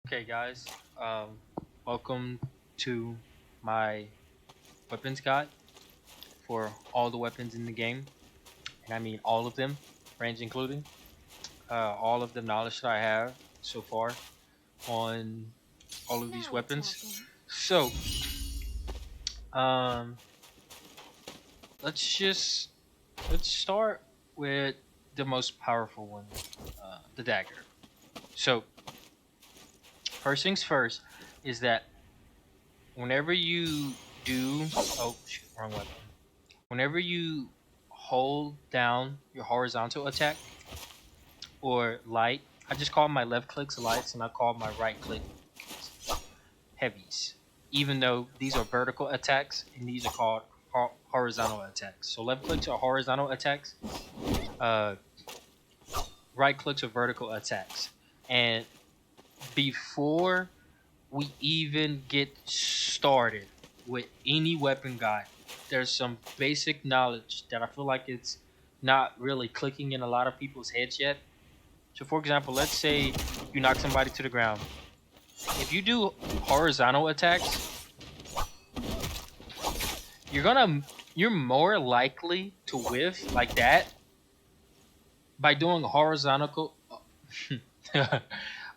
Okay, guys, welcome to my weapons guide for all the weapons in the game, and I mean all of them, range including, all of the knowledge that I have so far on all of these Now we're weapons. talking. So, um, let's just let's start with the most powerful one, the dagger. So, first things first is that whenever you do, oh shoot, wrong weapon. Whenever you hold down your horizontal attack or light, I just call my left clicks lights and I call my right click heavies. Even though these are vertical attacks and these are called horizontal attacks. So left clicks are horizontal attacks, uh, right clicks are vertical attacks. And before we even get started with any weapon guide, there's some basic knowledge that I feel like it's not really clicking in a lot of people's heads yet. So, for example, let's say you knock somebody to the ground. If you do horizontal attacks, you're more likely to whiff like that by doing a horizontal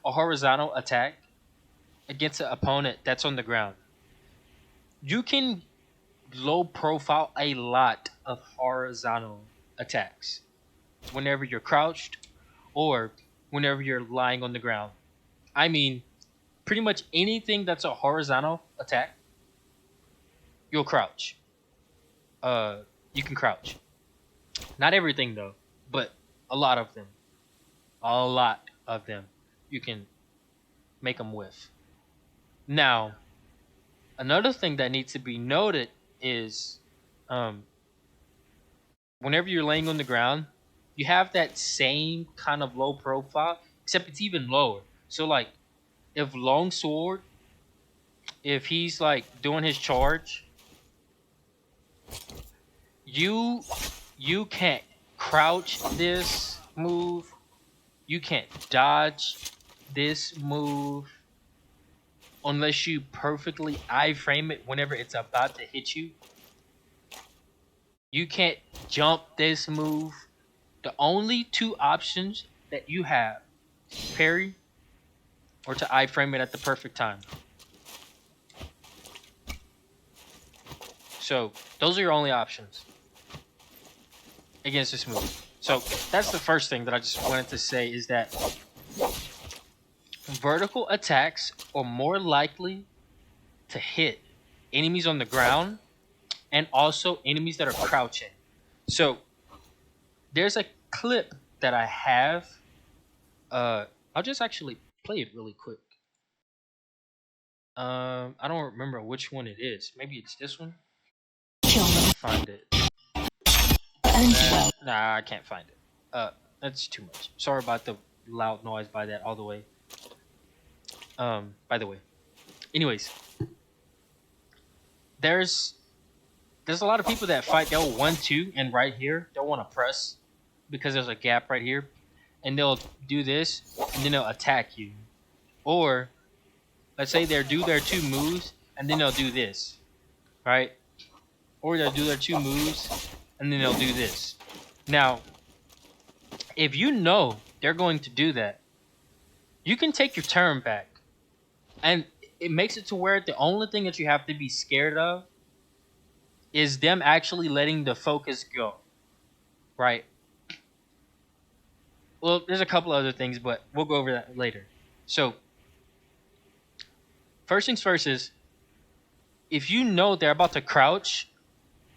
a horizontal attack against an opponent that's on the ground. You can low profile a lot of horizontal attacks whenever you're crouched or whenever you're lying on the ground. I mean, pretty much anything that's a horizontal attack, you'll crouch. You can crouch. Not everything though, but a lot of them. A lot of them. You can make them whiff. Now, another thing that needs to be noted is um, whenever you're laying on the ground, you have that same kind of low profile, except it's even lower. So like if Longsword, if he's like doing his charge, you you can't crouch this move. You can't dodge this move unless you perfectly iframe it whenever it's about to hit you. You can't jump this move. The only two options that you have, parry or to iframe it at the perfect time. So those are your only options against this move. So that's the first thing that I just wanted to say is that vertical attacks are more likely to hit enemies on the ground and also enemies that are crouching. So there's a clip that I have. I'll just actually play it really quick. I don't remember which one it is. Maybe it's this one. Find it. Nah, I can't find it. That's too much. Sorry about the loud noise by that all the way. By the way. Anyways, there's there's a lot of people that fight. They'll 1-2 and right here they'll want to press because there's a gap right here, and they'll do this and then they'll attack you. Or let's say they'll do their two moves and then they'll do this, right? Or they'll do their two moves and then they'll do this. Now, if you know they're going to do that, you can take your turn back. And it makes it to where the only thing that you have to be scared of is them actually letting the focus go. Right? Well, there's a couple other things, but we'll go over that later. So, first things first is if you know they're about to crouch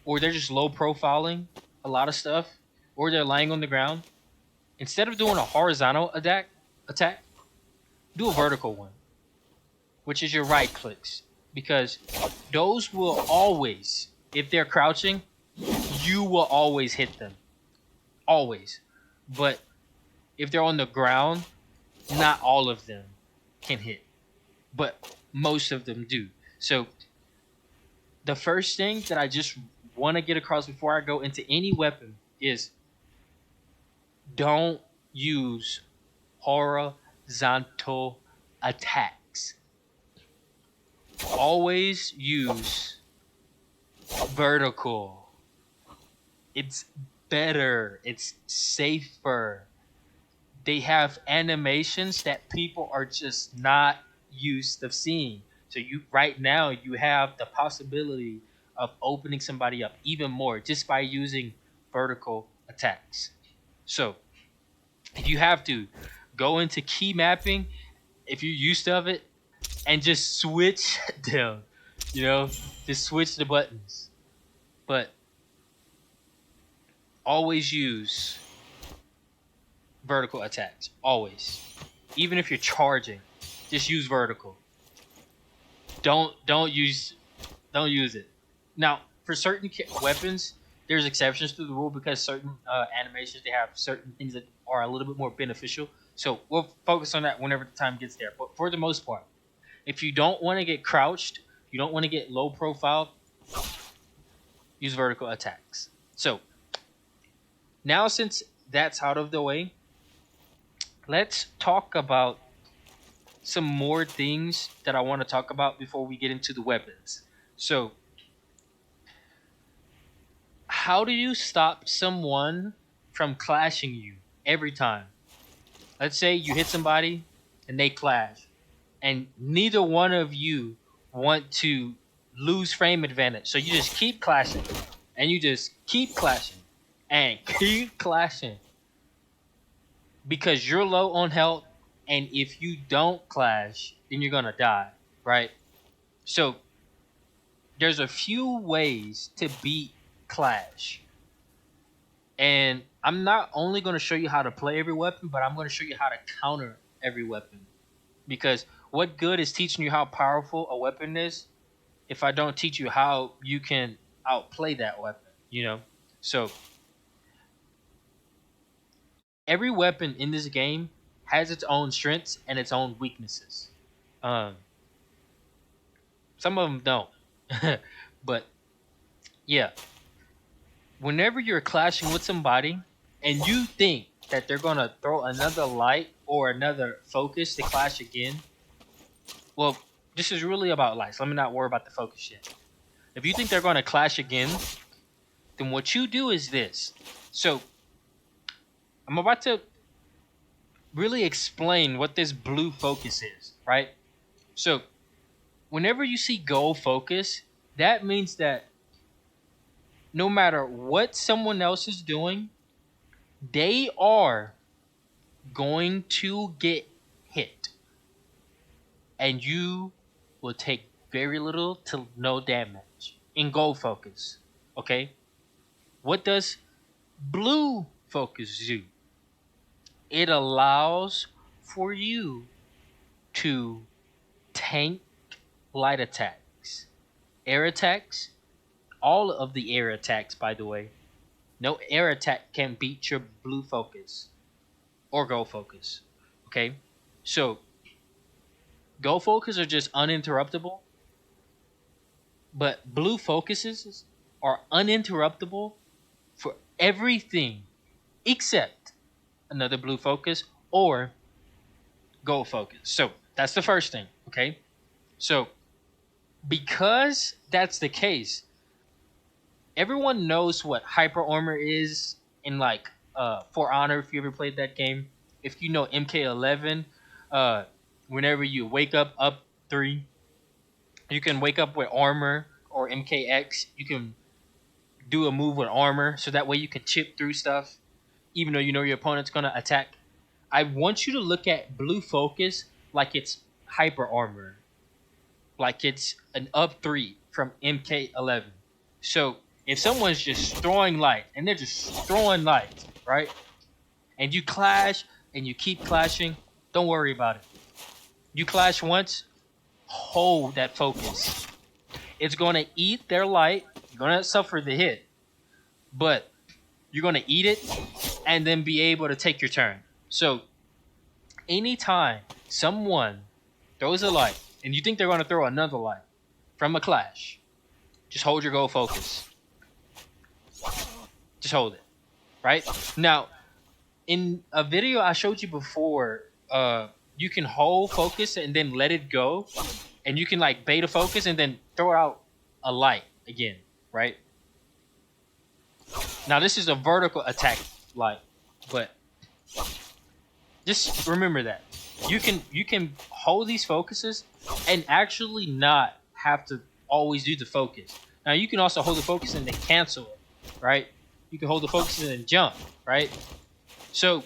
or they're just low profiling a lot of stuff or they're lying on the ground, instead of doing a horizontal attack, do a vertical one, which is your right clicks. Because those will always, if they're crouching, you will always hit them. Always. But if they're on the ground, not all of them can hit. But most of them do. So the first thing that I just want to get across before I go into any weapon is don't use horizontal attacks. always use vertical. It's better. It's safer. They have animations that people are just not used to seeing. So you right now you have the possibility of opening somebody up even more just by using vertical attacks. So if you have to go into key mapping, if you're used of it, and just switch them, you know, just switch the buttons. But always use vertical attacks. Always. Even if you're charging, just use vertical. Don't use it. Now, for certain weapons, there's exceptions to the rule because certain animations they have certain things that are a little bit more beneficial. So we'll focus on that whenever the time gets there. But for the most part, if you don't want to get crouched, you don't want to get low profile, use vertical attacks. So now since that's out of the way, let's talk about some more things that I want to talk about before we get into the weapons. So, how do you stop someone from clashing you every time? Let's say you hit somebody and they clash, and neither one of you want to lose frame advantage. So you just keep clashing, and you just keep clashing, and keep clashing because you're low on health, and if you don't clash, then you're gonna die, right? So there's a few ways to beat clash, and I'm not only going to show you how to play every weapon, but I'm going to show you how to counter every weapon. Because what good is teaching you how powerful a weapon is if I don't teach you how you can outplay that weapon, you know? So every weapon in this game has its own strengths and its own weaknesses. Um, some of them don't. But yeah, whenever you're clashing with somebody and you think that they're going to throw another light or another focus to clash again, well, this is really about lights. Let me not worry about the focus yet. If you think they're going to clash again, then what you do is this. So I'm about to really explain what this blue focus is, right? So whenever you see gold focus, that means that no matter what someone else is doing, they are going to get hit. And you will take very little to no damage in gold focus. Okay? What does blue focus do? It allows for you to tank light attacks, air attacks, all of the air attacks, by the way. No air attack can beat your blue focus or gold focus. Okay? So, gold focus are just uninterruptible, but blue focuses are uninterruptible for everything except another blue focus or gold focus. So, that's the first thing. Okay? So, because that's the case, everyone knows what hyper armor is in like For Honor. If you ever played that game, if you know MK11, whenever you wake up 3, you can wake up with armor, or MKX. You can do a move with armor, so that way you can chip through stuff, even though you know your opponent's gonna attack. I want you to look at blue focus like it's hyper armor, like it's an up 3 from MK11. So if someone's just throwing light, and they're just throwing light, right? And you clash, and you keep clashing, don't worry about it. You clash once, hold that focus. It's going to eat their light. You're going to suffer the hit. But you're going to eat it, and then be able to take your turn. So anytime someone throws a light, and you think they're going to throw another light from a clash, just hold your gold focus. Just hold it, right? Now, in a video I showed you before, you can hold focus and then let it go. and you can like beta focus and then throw out a light again, right? Now this is a vertical attack light, but just remember that you can hold these focuses and actually not have to always do the focus. Now you can also hold the focus and then cancel it, right? You can hold the focus and then jump, right? So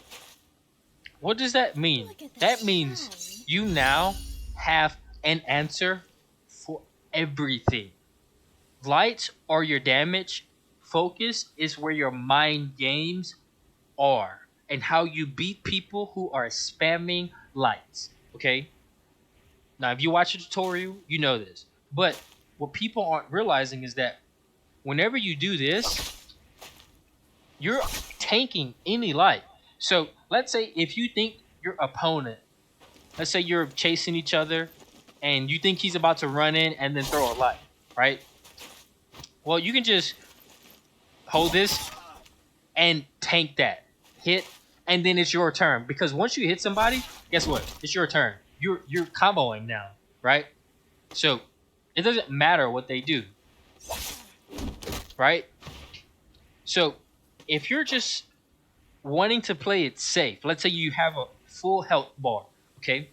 what does that mean? That means you now have an answer for everything. Lights are your damage. Focus is where your mind games are and how you beat people who are spamming lights. Okay? Now, if you watch a tutorial, you know this. But what people aren't realizing is that whenever you do this, you're tanking any light. So let's say if you think your opponent, let's say you're chasing each other and you think he's about to run in and then throw a light, right? Well, you can just hold this and tank that hit, and then it's your turn. Because once you hit somebody, guess what? It's your turn. You're comboing now, right? So it doesn't matter what they do, right? So if you're just wanting to play it safe, let's say you have a full health bar, okay?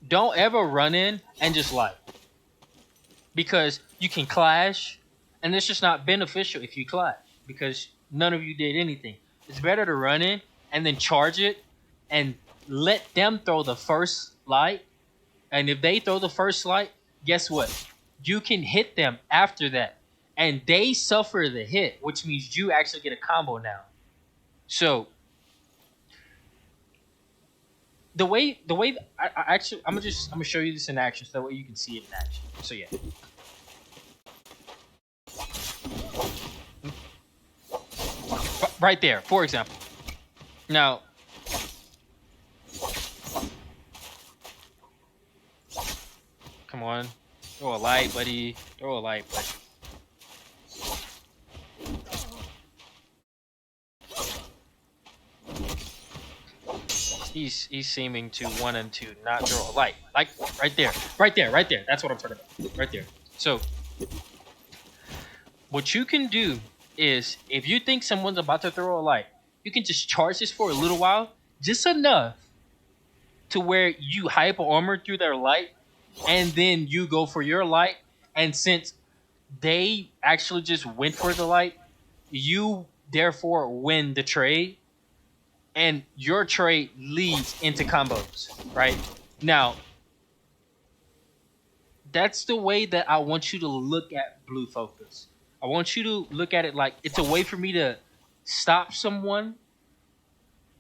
Don't ever run in and just light, because you can clash, and it's just not beneficial if you clash because none of you did anything. It's better to run in and then charge it and let them throw the first light. And if they throw the first light, guess what? You can hit them after that. And they suffer the hit, which means you actually get a combo now. So the way I'm gonna show you this in action so that way you can see it in action. So yeah. Right there, for example. Now, come on. Throw a light, buddy. Throw a light, buddy. He's seeming to want him to not throw a light. Like, right there. Right there, right there. That's what I'm talking about. Right there. So, what you can do is, if you think someone's about to throw a light, you can just charge this for a little while, just enough to where you hyper armor through their light, and then you go for your light. And since they actually just went for the light, you therefore win the trade, and your trade leads into combos, right? Now, that's the way that I want you to look at blue focus. I want you to look at it like it's a way for me to stop someone,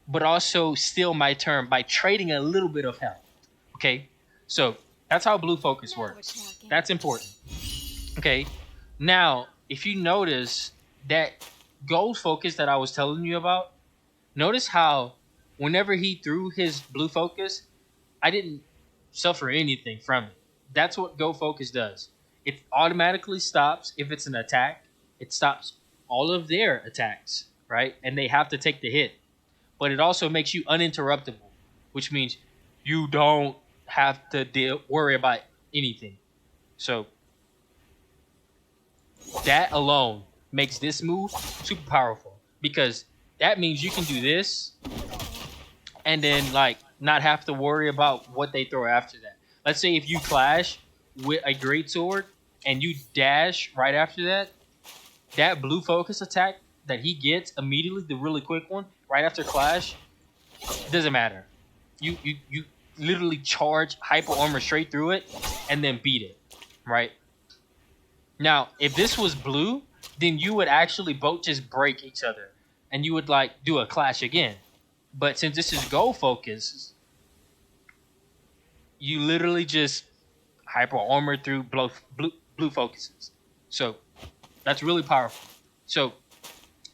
but also steal my turn by trading a little bit of health. Okay? So that's how blue focus works. That's important. Okay? Now, if you notice that gold focus that I was telling you about, notice how whenever he threw his blue focus, I didn't suffer anything from it. That's what go focus does. It automatically stops if it's an attack. It stops all of their attacks, right? And they have to take the hit. But it also makes you uninterruptible, which means you don't have to worry about anything. So that alone makes this move super powerful, because that means you can do this and then like not have to worry about what they throw after that. Let's say if you clash with a greatsword and you dash right after that, that blue focus attack that he gets immediately, the really quick one, right after clash, it doesn't matter. You literally charge hyper armor straight through it and then beat it, right? Now, if this was blue, then you would actually both just break each other and you would like do a clash again. But since this is gold focus, you literally just hyper armor through blue focuses. So that's really powerful. So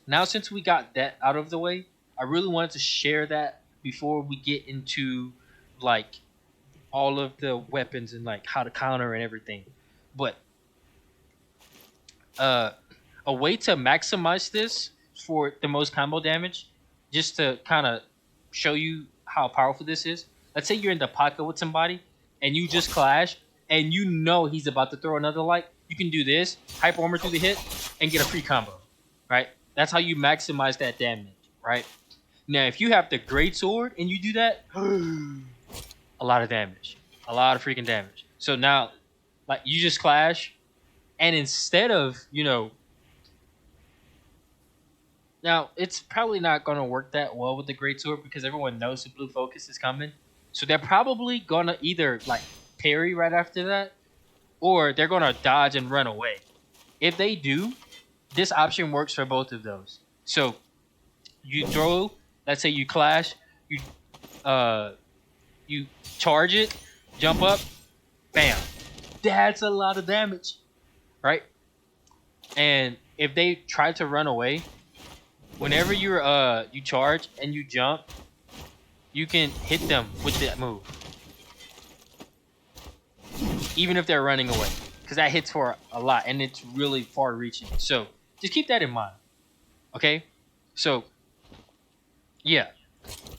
now, since we got that out of the way, I really wanted to share that before we get into like all of the weapons and like how to counter and everything. But a way to maximize this for the most combo damage, just to kind of show you how powerful this is. Let's say you're in the pocket with somebody and you just clash, and you know he's about to throw another light, you can do this, hyper armor through the hit, and get a free combo, right? That's how you maximize that damage, right? Now, if you have the great sword and you do that, a lot of damage, a lot of freaking damage. So now, like, you just clash, and instead of, now it's probably not gonna work that well with the great sword because everyone knows the blue focus is coming. So they're probably gonna either like parry right after that, or they're gonna dodge and run away. If they do, this option works for both of those. So you throw, let's say you clash, you charge it, jump up, bam. That's a lot of damage, right? And if they try to run away, whenever you charge and you jump, you can hit them with that move, even if they're running away, because that hits for a lot and it's really far-reaching. So just keep that in mind, okay? So yeah,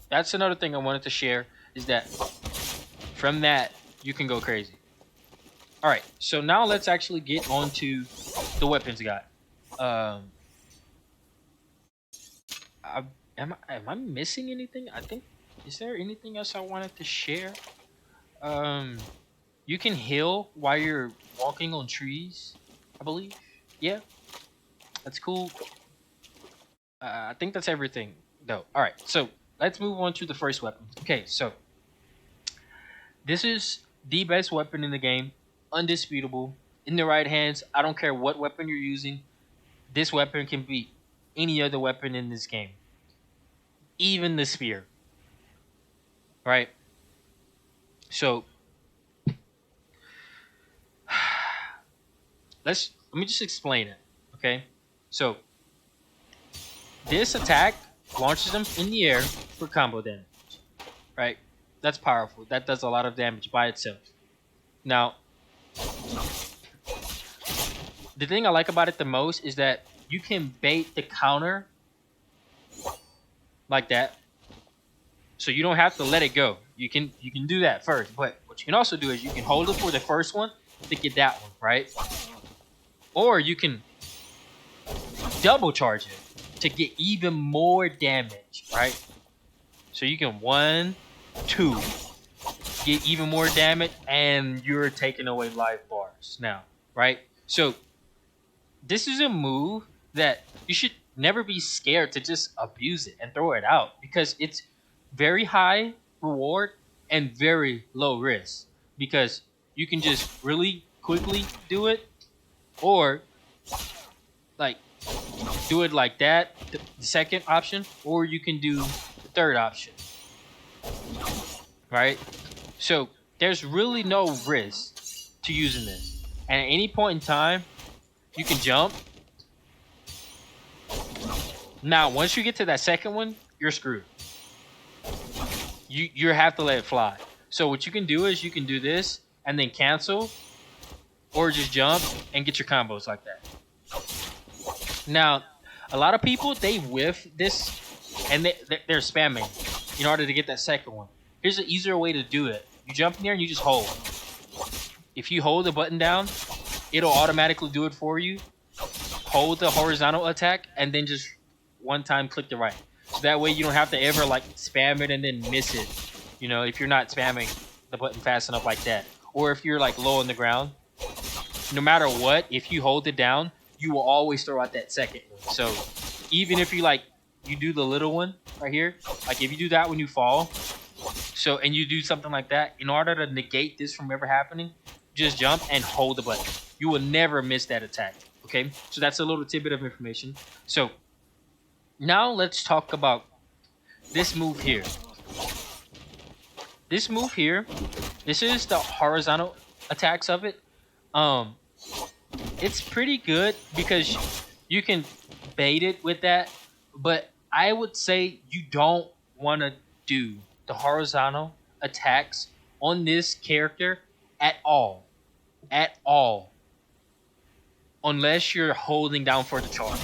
that's another thing I wanted to share, is that from that you can go crazy. All right, so now let's actually get on to the weapons guide. Am I missing anything? I think, is there anything else I wanted to share? You can heal while you're walking on trees, I believe. Yeah, that's cool. I think that's everything, though. All right, so let's move on to the first weapon. Okay, so this is the best weapon in the game, undisputable. In the right hands, I don't care what weapon you're using. This weapon can beat any other weapon in this game, even the spear. Right? So let me just explain it. Okay? So this attack launches them in the air for combo damage. Right? That's powerful. That does a lot of damage by itself. Now, the thing I like about it the most is that you can bait the counter like that. So you don't have to let it go. You can do that first. But what you can also do is you can hold it for the first one to get that one, right? Or you can double charge it to get even more damage, right? So you can 1, 2, get even more damage, and you're taking away life bars now, right? So this is a move that you should never be scared to just abuse it and throw it out, because it's very high reward and very low risk, because you can just really quickly do it, or like do it like that, the second option, or you can do the third option, right? So there's really no risk to using this, and at any point in time you can jump. Now once you get to that second one, you're screwed. You have to let it fly. So what you can do is you can do this and then cancel, or just jump and get your combos like that. Now, a lot of people, they whiff this and they're spamming in order to get that second one. Here's an easier way to do it. You jump in there and you just hold. If you hold the button down, it'll automatically do it for you. Hold the horizontal attack and then just one time click the right. So that way you don't have to ever like spam it and then miss it. You know, if you're not spamming the button fast enough like that. Or if you're like low on the ground, no matter what, if you hold it down, you will always throw out that second one. So even if you do the little one right here, like if you do that when you fall, so and you do something like that, in order to negate this from ever happening, just jump and hold the button. You will never miss that attack. Okay, so that's a little tidbit of information. So now let's talk about this move here. This move here, this is the horizontal attacks of it. It's pretty good because you can bait it with that, but I would say you don't want to do the horizontal attacks on this character at all. At all. Unless you're holding down for the charge.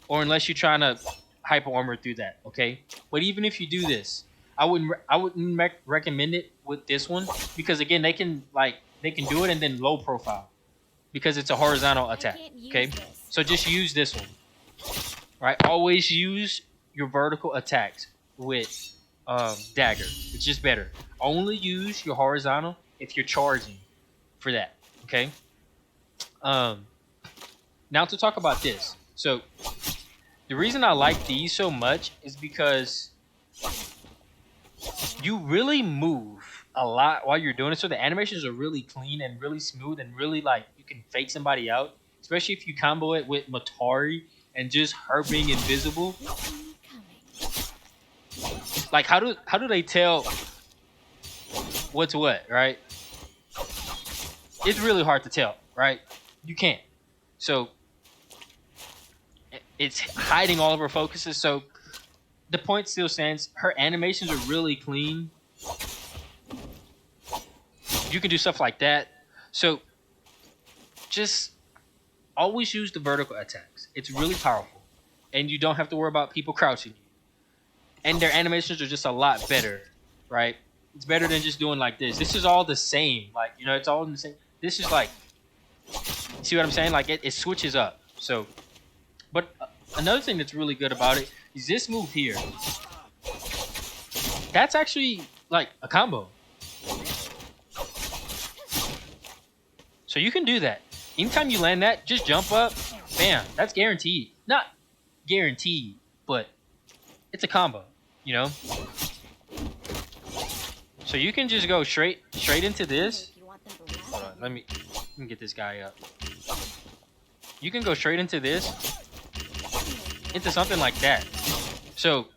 Or unless you're trying to hyper armor through that, okay? But even if you do this, I wouldn't recommend it with this one because again they can do it and then low profile because it's a horizontal attack. Okay, so just use this one. Right, always use your vertical attacks with Dagger. It's just better. Only use your horizontal if you're charging for that. Okay. Um, Now to talk about this. So the reason I like these so much is because you really move a lot while you're doing it. So the animations are really clean and really smooth and really like you can fake somebody out, especially if you combo it with Matari and just her being invisible. Like how do they tell what's what, right? It's really hard to tell, right? You can't. So it's hiding all of her focuses. So the point still stands. Her animations are really clean. You can do stuff like that. So just always use the vertical attacks. It's really powerful. And you don't have to worry about people crouching you. And their animations are just a lot better, right? It's better than just doing like this. This is all the same. Like, it's all in the same. This is like, see what I'm saying? Like, it switches up. So, but another thing that's really good about it is this move here. That's actually like a combo. So you can do that. Anytime you land that, just jump up, bam. That's guaranteed. Not guaranteed, but it's a combo, So you can just go straight into this. Hold on, let me get this guy up. You can go straight into this, into something like that. So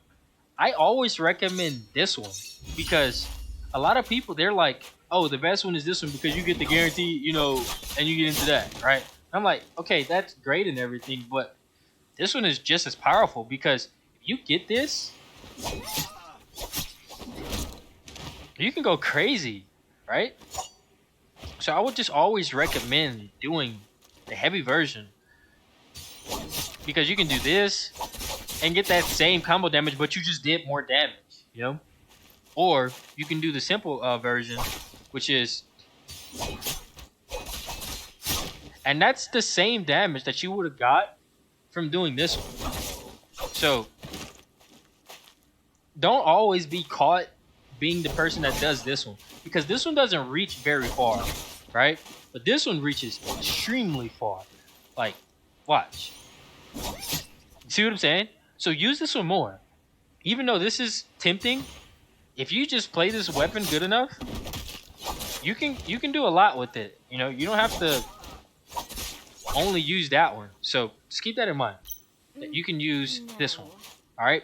I always recommend this one because a lot of people, they're like, oh, the best one is this one because you get the guarantee, and you get into that, right? I'm like, okay, that's great and everything, but this one is just as powerful because if you get this, you can go crazy, right? So I would just always recommend doing the heavy version because you can do this and get that same combo damage, but you just did more damage, Or you can do the simple version, which is, and that's the same damage that you would have got from doing this one. So don't always be caught being the person that does this one because this one doesn't reach very far, right? But this one reaches extremely far. Like, watch. See what I'm saying? So use this one more. Even though this is tempting, if you just play this weapon good enough, you can do a lot with it. You don't have to only use that one. So just keep that in mind. That you can use this one. All right.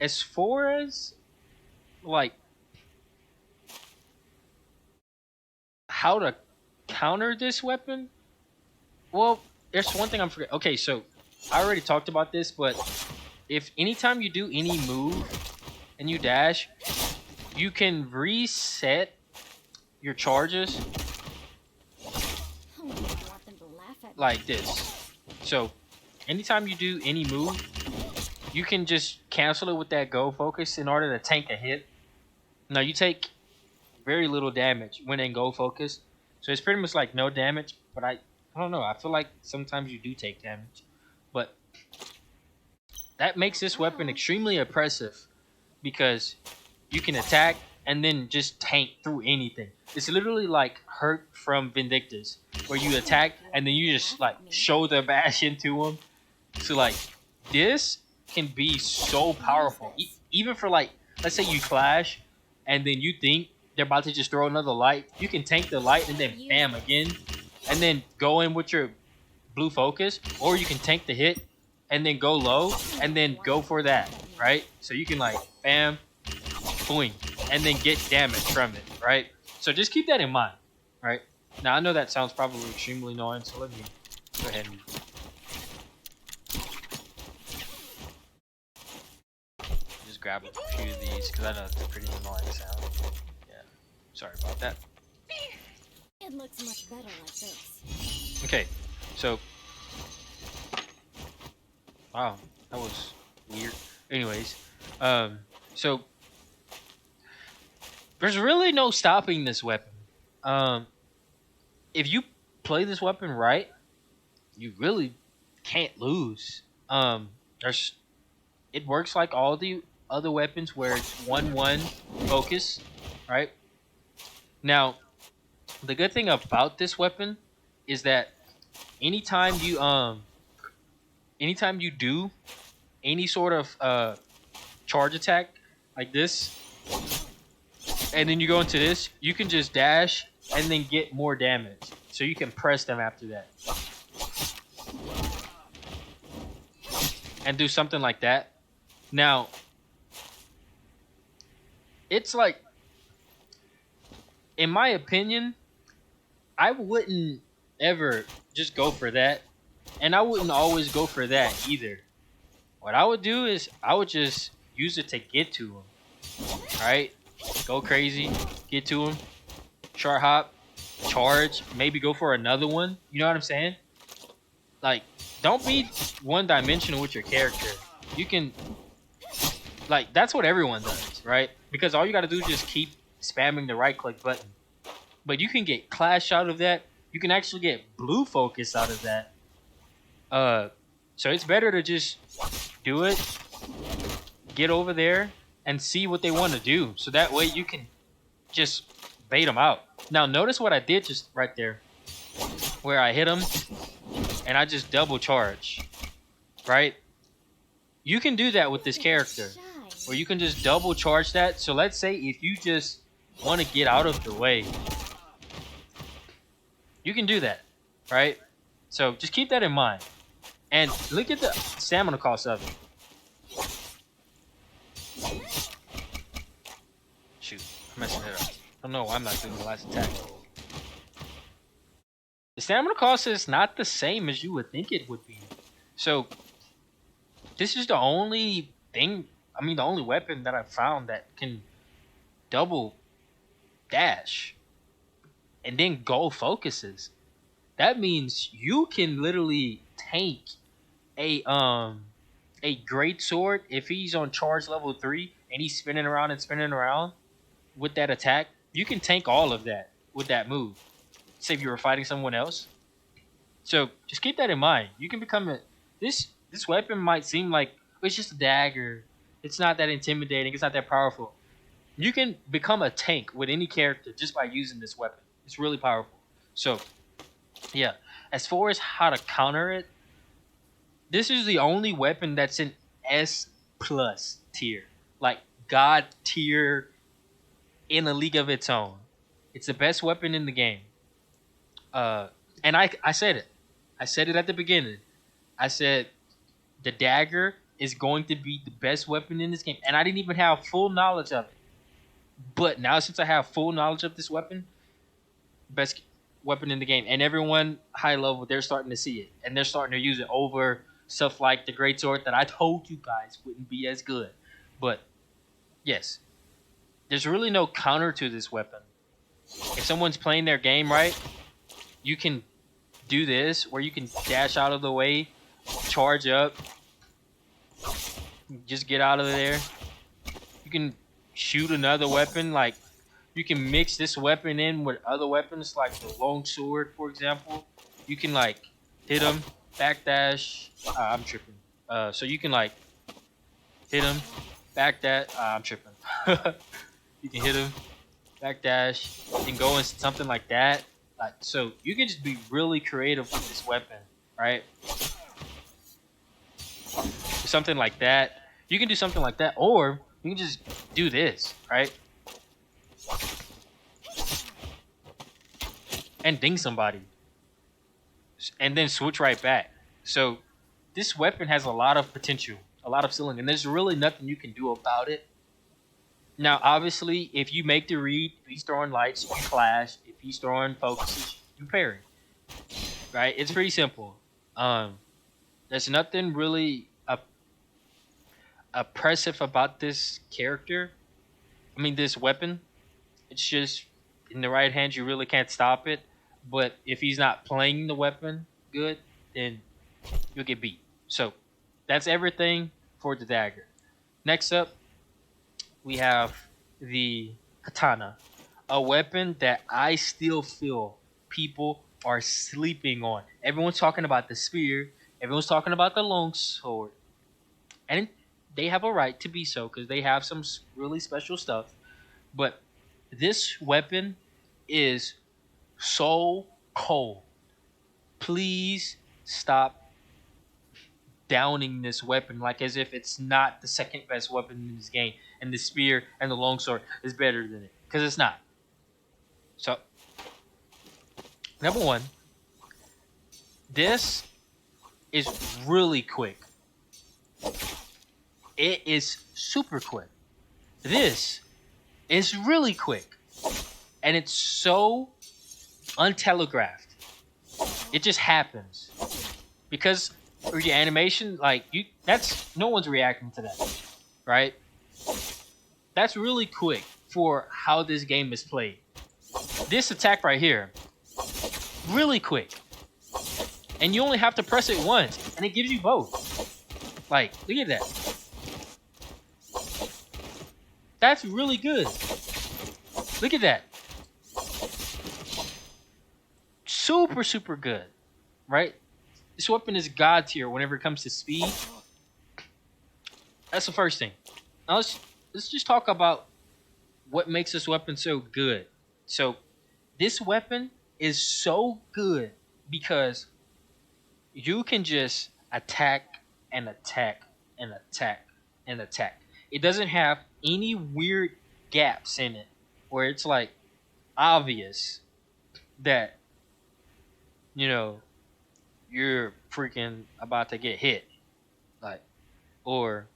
As far as like how to counter this weapon, well, there's one thing I'm forgetting. Okay, so I already talked about this, but if anytime you do any move and you dash, you can reset your charges like this. So anytime you do any move, you can just cancel it with that go focus in order to tank a hit. Now you take very little damage when in go focus, so it's pretty much like no damage. But I don't know. I feel like sometimes you do take damage, but that makes this weapon extremely oppressive because you can attack and then just tank through anything. It's literally like Hurt from Vindictus, where you attack and then you just like shoulder bash into them. So like this can be so powerful, even for like, let's say you clash and then you think they're about to just throw another light. You can tank the light and then bam again, and then go in with your blue focus, or you can tank the hit and then go low and then go for that, right? So you can like bam, boing, and then get damage from it, right? So just keep that in mind, right? Now I know that sounds probably extremely annoying, so let me go ahead and just grab a few of these because I know it's a pretty annoying sound. Yeah, sorry about that. It looks much better like this. Okay, so wow, that was weird. Anyways, Um, so there's really no stopping this weapon. Um, if you play this weapon right, you really can't lose. There's it works like all the other weapons where it's 1-1 focus, right? Now, the good thing about this weapon is that anytime you anytime you do any sort of charge attack like this, and then you go into this, you can just dash and then get more damage. So you can press them after that. And do something like that. Now, it's like, in my opinion, I wouldn't ever just go for that. And I wouldn't always go for that either. What I would do is I would just use it to get to him. Alright? Go crazy. Get to him. Short hop. Charge. Maybe go for another one. You know what I'm saying? Like, don't be one-dimensional with your character. You can... Like, that's what everyone does, right? Because all you gotta do is just keep spamming the right-click button. But you can get Clash out of that. You can actually get Blue Focus out of that. So it's better to just do it, get over there, and see what they want to do. So that way you can just bait them out. Now notice what I did just right there, where I hit him and I just double charge, right? You can do that with this character, where you can just double charge that. So let's say if you just want to get out of the way, you can do that, right? So just keep that in mind. And look at the stamina cost of it. Shoot, I'm messing it up. Oh no, I'm not doing the last attack. The stamina cost is not the same as you would think it would be. So, this is the only thing, the only weapon that I've found that can double dash and then go focuses. That means you can literally tank a great sword if he's on charge level 3 and he's spinning around with that attack. You can tank all of that with that move. Say if you were fighting someone else. So just keep that in mind. You can become this weapon might seem like it's just a dagger. It's not that intimidating. It's not that powerful. You can become a tank with any character just by using this weapon. It's really powerful. So yeah, as far as how to counter it, this is the only weapon that's in S plus tier, like God tier, in a league of its own. It's the best weapon in the game. And I said it. I said it at the beginning. I said the dagger is going to be the best weapon in this game, and I didn't even have full knowledge of it. But now, since I have full knowledge of this weapon, best weapon in the game, and everyone high level, they're starting to see it, and they're starting to use it over stuff like the greatsword that I told you guys wouldn't be as good. But yes, there's really no counter to this weapon. If someone's playing their game right, you can do this where you can dash out of the way, charge up, just get out of there. You can shoot another weapon, like you can mix this weapon in with other weapons like the Longsword, for example. You can like hit him, backdash. I'm tripping. So you can like hit him, backdash. I'm tripping. You can hit him, backdash, and go into something like that. Like, so you can just be really creative with this weapon, right? Something like that. You can do something like that, or you can just do this, right? And ding somebody. And then switch right back. So this weapon has a lot of potential, a lot of ceiling, and there's really nothing you can do about it. Now, obviously, if you make the read, if he's throwing lights, you clash. If he's throwing focuses, you parry. Right? It's pretty simple. There's nothing really oppressive about this character. This weapon. It's just in the right hand, you really can't stop it. But if he's not playing the weapon good, then you'll get beat. So that's everything for the dagger. Next up, we have the Katana, a weapon that I still feel people are sleeping on. Everyone's talking about the spear, everyone's talking about the longsword, and they have a right to be so because they have some really special stuff. But this weapon is so cold. Please stop downing this weapon like as if it's not the second best weapon in this game, and the spear and the longsword is better than it because it's not. So, number one, this is really quick. It is super quick. This is really quick, and it's so untelegraphed. It just happens because for your animation, like that's no one's reacting to that, right? That's really quick for how this game is played. This attack right here, really quick, and you only have to press it once, and it gives you both. Like, look at that. That's really good. Look at that. Super, super good, right? This weapon is god tier whenever it comes to speed. That's the first thing. Now let's just talk about what makes this weapon so good. So this weapon is so good because you can just attack and attack and attack and attack. It doesn't have any weird gaps in it where it's like obvious that you're freaking about to get hit, like, or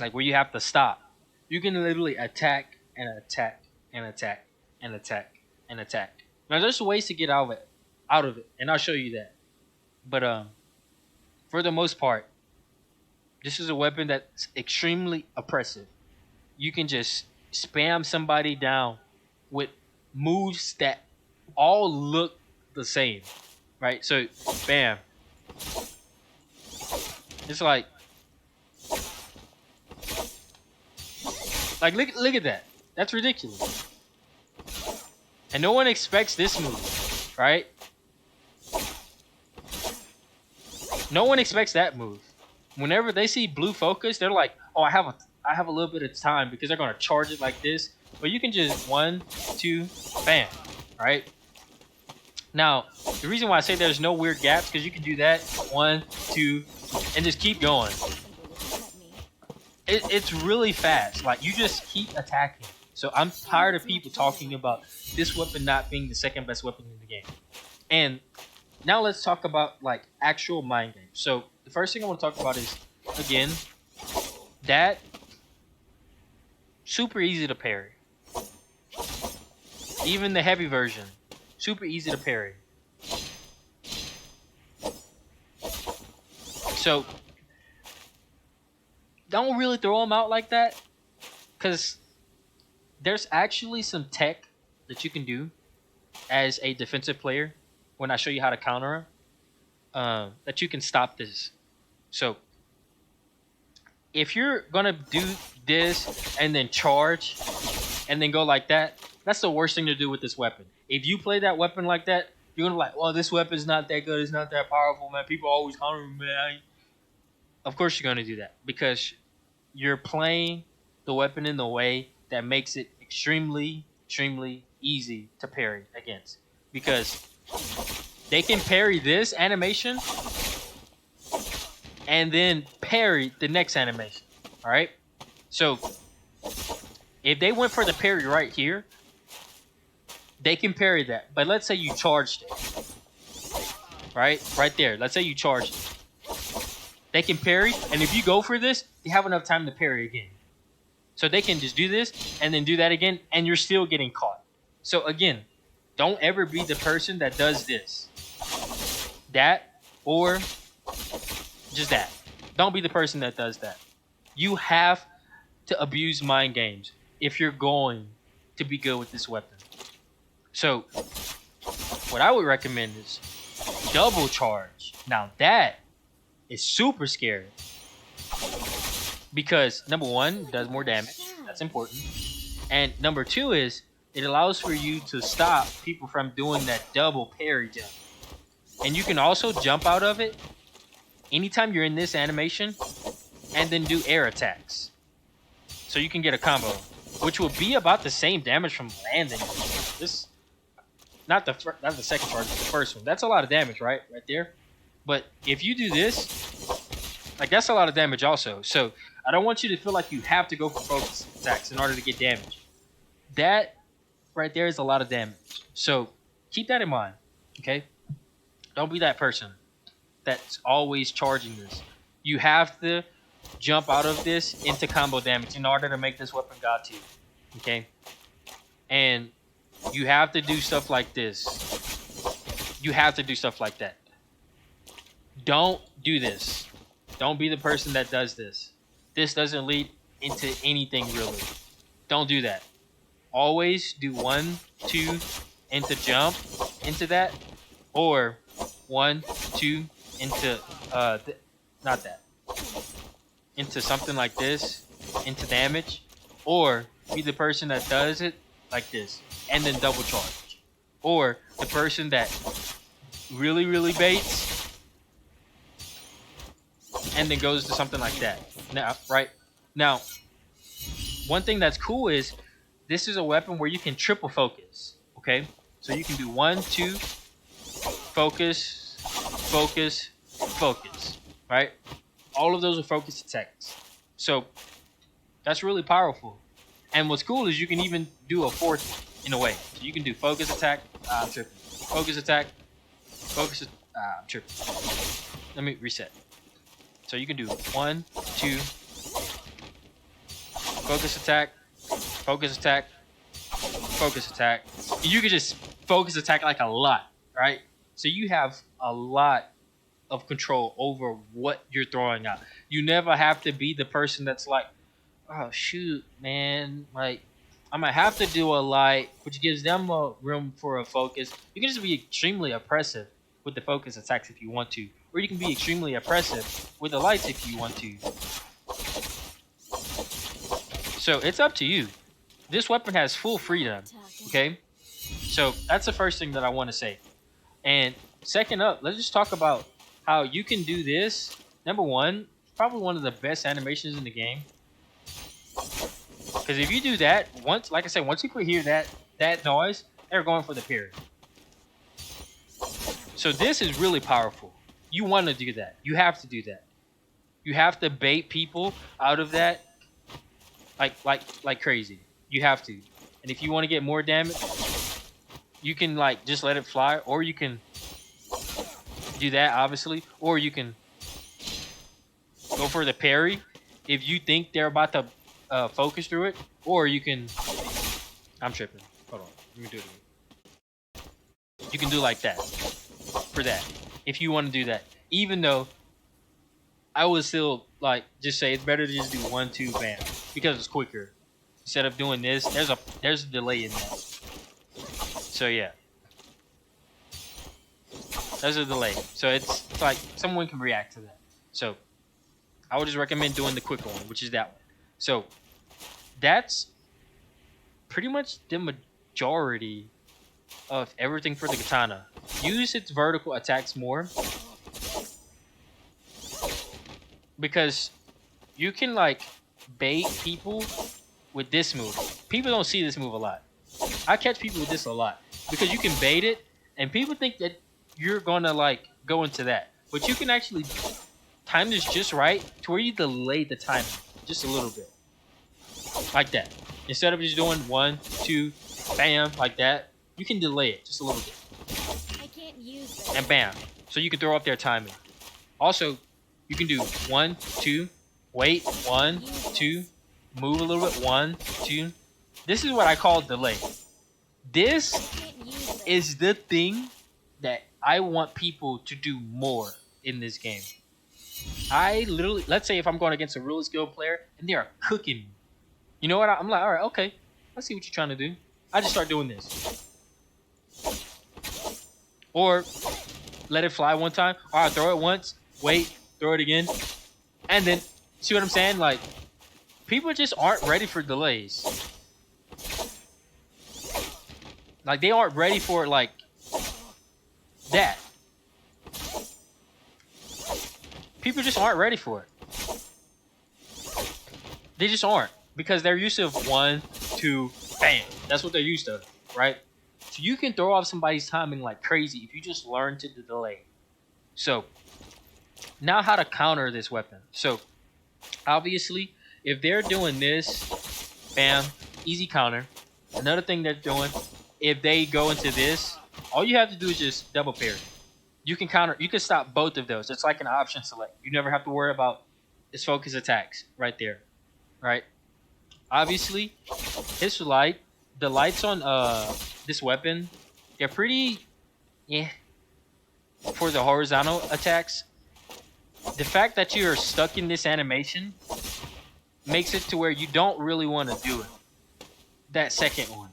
like where you have to stop. You can literally attack and attack and attack and attack and attack. Now there's ways to get out of it, and I'll show you that. But for the most part, this is a weapon that's extremely oppressive. You can just spam somebody down with moves that all look the same, right? So, bam. It's like look at that. That's ridiculous. And no one expects this move, right? No one expects that move. Whenever they see blue focus, they're like, "Oh, I have a little bit of time because they're gonna charge it like this." But you can just 1, 2, bam, right? Now, the reason why I say there's no weird gaps because you can do that 1, 2, and just keep going. It's really fast. Like you just keep attacking. So I'm tired of people talking about this weapon not being the second best weapon in the game. And now let's talk about like actual mind games. So the first thing I want to talk about is again that super easy to parry. Even the heavy version, super easy to parry. So don't really throw them out like that, because there's actually some tech that you can do as a defensive player when I show you how to counter them, that you can stop this. So if you're gonna do this and then charge and then go like that, that's the worst thing to do with this weapon. If you play that weapon like that, you're gonna like, well, this weapon's not that good, it's not that powerful, man. People always counter me, man. Of course you're gonna do that because you're playing the weapon in the way that makes it extremely, extremely easy to parry against. Because they can parry this animation and then parry the next animation. Alright? So if they went for the parry right here, they can parry that. But let's say you charged it. Right there. Let's say you charged it. They can parry, and if you go for this, they have enough time to parry again. So they can just do this and then do that again, and you're still getting caught. So again, don't ever be the person that does this. That, or just that. Don't be the person that does that. You have to abuse mind games if you're going to be good with this weapon. So what I would recommend is double charge. Now that is super scary because number one, it does more damage. That's important. And number 2 is it allows for you to stop people from doing that double parry jump. And you can also jump out of it anytime you're in this animation and then do air attacks. So you can get a combo, which will be about the same damage from landing. This, not the second charge, the first one. That's a lot of damage, right there. But if you do this, like that's a lot of damage also. So I don't want you to feel like you have to go for focus attacks in order to get damage. That right there is a lot of damage. So keep that in mind, okay? Don't be that person that's always charging this. You have to jump out of this into combo damage in order to make this weapon god tier, okay? And you have to do stuff like this. You have to do stuff like that. Don't do this. Don't be the person that does this. This doesn't lead into anything really. Don't do that. Always do 1, 2 into jump into that, or 1, 2 into not that, into something like this, into damage, or be the person that does it like this and then double charge, or the person that really baits and then goes to something like that. Now, one thing that's cool is this is a weapon where you can triple focus, okay? So you can do 1, 2, focus, focus, focus, right? All of those are focus attacks. So that's really powerful. And what's cool is you can even do a 4th one in a way. So you can do focus attack, I'm tripping. Focus attack, focus, I'm tripping. Let me reset. So you can do 1, 2, focus attack, focus attack, focus attack. And you can just focus attack like a lot, right? So you have a lot of control over what you're throwing out. You never have to be the person that's like, oh shoot, man, like I'm gonna have to do a light, which gives them a room for a focus. You can just be extremely oppressive with the focus attacks if you want to, or you can be extremely oppressive with the lights if you want to. So it's up to you. This weapon has full freedom, okay? So that's the first thing that I want to say. And second up, let's just talk about how you can do this. Number 1, probably one of the best animations in the game. Because if you do that, once, like I said, once people hear that noise, they're going for the parry. So this is really powerful. You want to do that. You have to do that. You have to bait people out of that like crazy. You have to. And if you want to get more damage, you can like just let it fly, or you can do that obviously, or you can go for the parry if you think they're about to focus through it, or you can, I'm tripping, hold on, let me do it again. You can do like that for that if you want to do that, even though I would still like just say it's better to just do 1, 2, bam, because it's quicker. Instead of doing this, there's a delay in that. So yeah, there's a delay. So it's like someone can react to that. So I would just recommend doing the quick one, which is that one. So that's pretty much the majority of everything for the katana. Use its vertical attacks more, because you can like bait people with this move. People don't see this move a lot. I catch people with this a lot because you can bait it and people think that you're gonna like go into that, but you can actually time this just right to where you delay the timing just a little bit, like that. Instead of just doing 1, 2, bam, like that, you can delay it just a little bit. I can't use this. And bam, so you can throw up their timing. Also, you can do 1, 2, wait, 1, 2, move a little bit, 1, 2. This is what I call delay. This is the thing that I want people to do more in this game. I literally, let's say if I'm going against a really skilled player and they are cooking me, you know what? I'm like, all right, okay, I see what you're trying to do. I just start doing this. Or let it fly one time. All right, throw it once, wait, throw it again. And then, see what I'm saying? Like, people just aren't ready for delays. Like, they aren't ready for it like that. People just aren't ready for it. They just aren't. Because they're used to 1, 2, bam. That's what they're used to, right? So you can throw off somebody's timing like crazy if you just learn to delay. So, now how to counter this weapon. So, obviously, if they're doing this, bam, easy counter. Another thing they're doing, if they go into this, all you have to do is just double parry. You can counter. You can stop both of those. It's like an option select. You never have to worry about his focus attacks right there, right? Obviously, his light, the lights on this weapon, they're pretty, yeah, for the horizontal attacks. The fact that you're stuck in this animation makes it to where you don't really want to do it. That second one.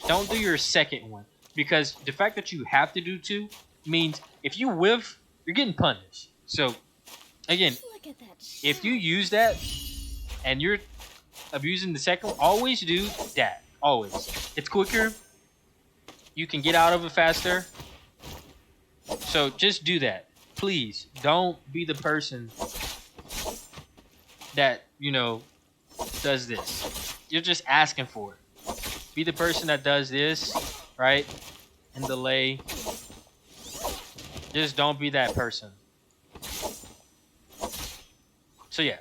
Don't do your second one. Because the fact that you have to do 2 means if you whiff, you're getting punished. So, again, Look at that if you shell. use that and you're abusing the second one, always do that. Always. It's quicker. You can get out of it faster. So, just do that. Please, don't be the person that, does this. You're just asking for it. Be the person that does this, right? And delay. Just don't be that person. So yeah.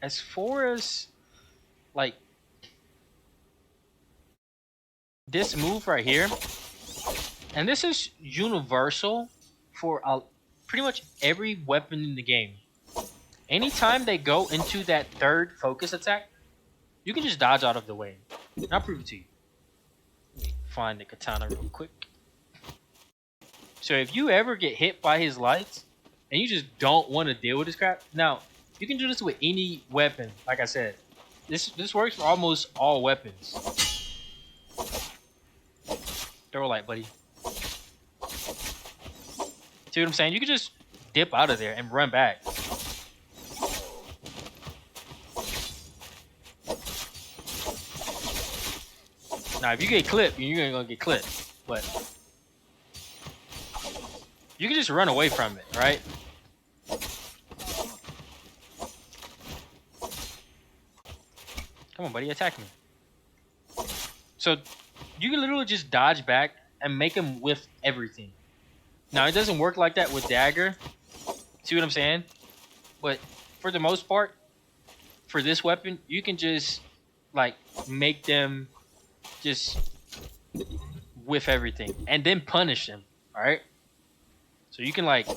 As far as like this move right here, and this is universal for pretty much every weapon in the game. Anytime they go into that third focus attack, you can just dodge out of the way. I'll prove it to you. Let me find the katana real quick. So if you ever get hit by his lights and you just don't want to deal with this crap, now you can do this with any weapon. Like I said, this works for almost all weapons. Throw a light, buddy. See what I'm saying? You can just dip out of there and run back. Now, if you get clipped, you're gonna get clipped. But you can just run away from it, right? Come on, buddy, attack me. So you can literally just dodge back and make him whiff everything. Now, it doesn't work like that with Dagger. See what I'm saying? But for the most part, for this weapon, you can just like make them just whiff everything and then punish them. All right. So you can like,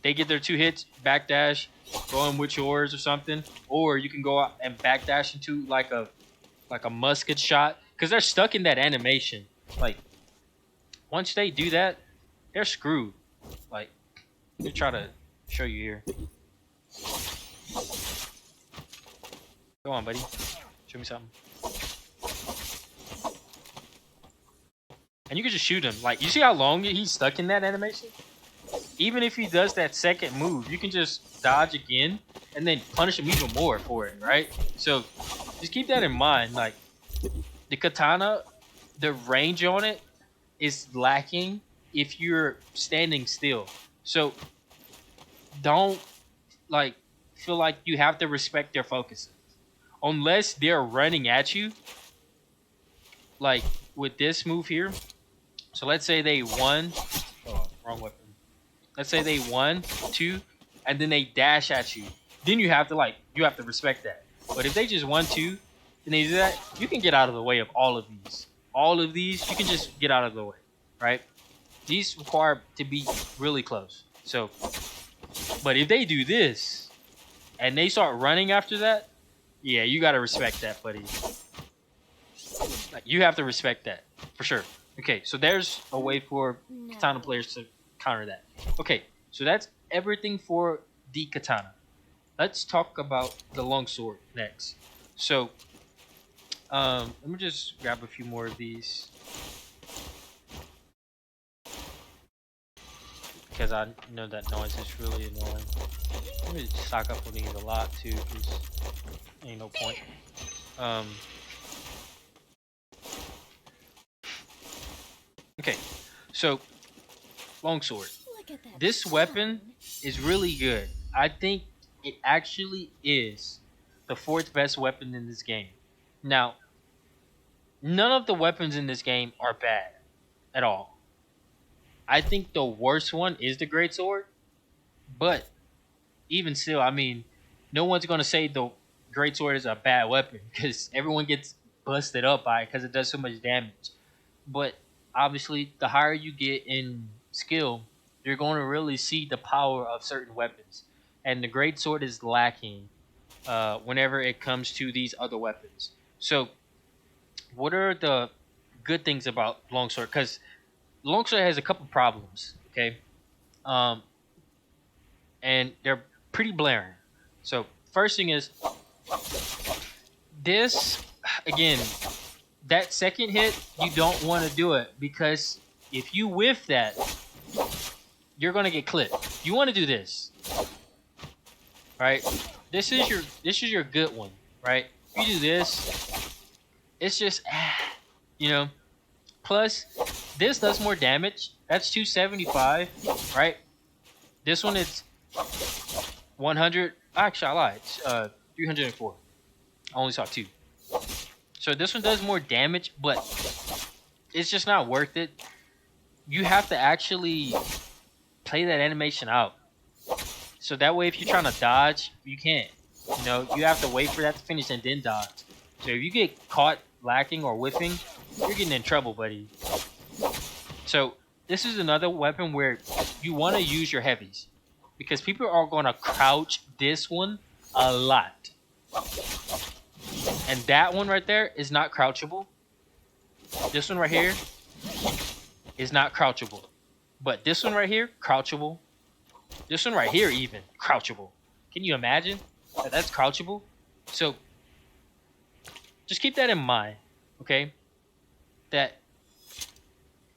they get their 2 hits, backdash, go in with yours or something, or you can go out and backdash into like a musket shot because they're stuck in that animation. Like once they do that, they're screwed. Like let me try to show you here. Go on, buddy. Show me something. And you can just shoot him. Like you see how long he's stuck in that animation? Even if he does that second move, you can just dodge again and then punish him even more for it, right? So just keep that in mind. Like the katana, the range on it is lacking if you're standing still. So don't like feel like you have to respect their focuses. Unless they're running at you. Like with this move here. So let's say they won. Oh, wrong weapon. Let's say they 1, 2, and then they dash at you. Then you have to respect that. But if they just 1, 2, and they do that, you can get out of the way of all of these. All of these, you can just get out of the way, right? These require to be really close. So, but if they do this, and they start running after that, yeah, you gotta respect that, buddy. Like, you have to respect that, for sure. Okay, so there's a way for katana players to counter that. Okay, so that's everything for the katana. Let's talk about the longsword next. So, let me just grab a few more of these. because I know that noise is really annoying. I'm gonna stock up on these a lot too, because ain't no point. Okay, so Longsword. Look at that This weapon shine. is really good. I think it actually is the fourth best weapon in this game. Now, none of the weapons in this game are bad at all. I think the worst one is the Great Sword, but even still, I mean, no one's gonna say the Great Sword is a bad weapon because everyone gets busted up by it because it does so much damage. But obviously, the higher you get in skill, you're going to really see the power of certain weapons. And the Great Sword is lacking whenever it comes to these other weapons. So, what are the good things about Longsword? Because Longsword has a couple problems, okay? Um, and they're pretty blaring. So, first thing is this, again, that second hit, you don't want to do it because if you whiff that, you're gonna get clipped. You want to do this, right? This is your good one, right? If you do this, it's just you know. Plus, this does more damage. That's 275, right? This one is 100. Actually, I lied. It's, 304. I only saw two. So this one does more damage, but it's just not worth it. You have to actually play that animation out. So that way, if you're trying to dodge, you can't. You know, you have to wait for that to finish and then dodge. So if you get caught lacking or whiffing, you're getting in trouble, buddy. So this is another weapon where you want to use your heavies because people are going to crouch this one a lot. And that one right there is not crouchable. This one right here is not crouchable. But this one right here, crouchable. This one right here, even crouchable. Can you imagine that that's crouchable? So just keep that in mind, okay? That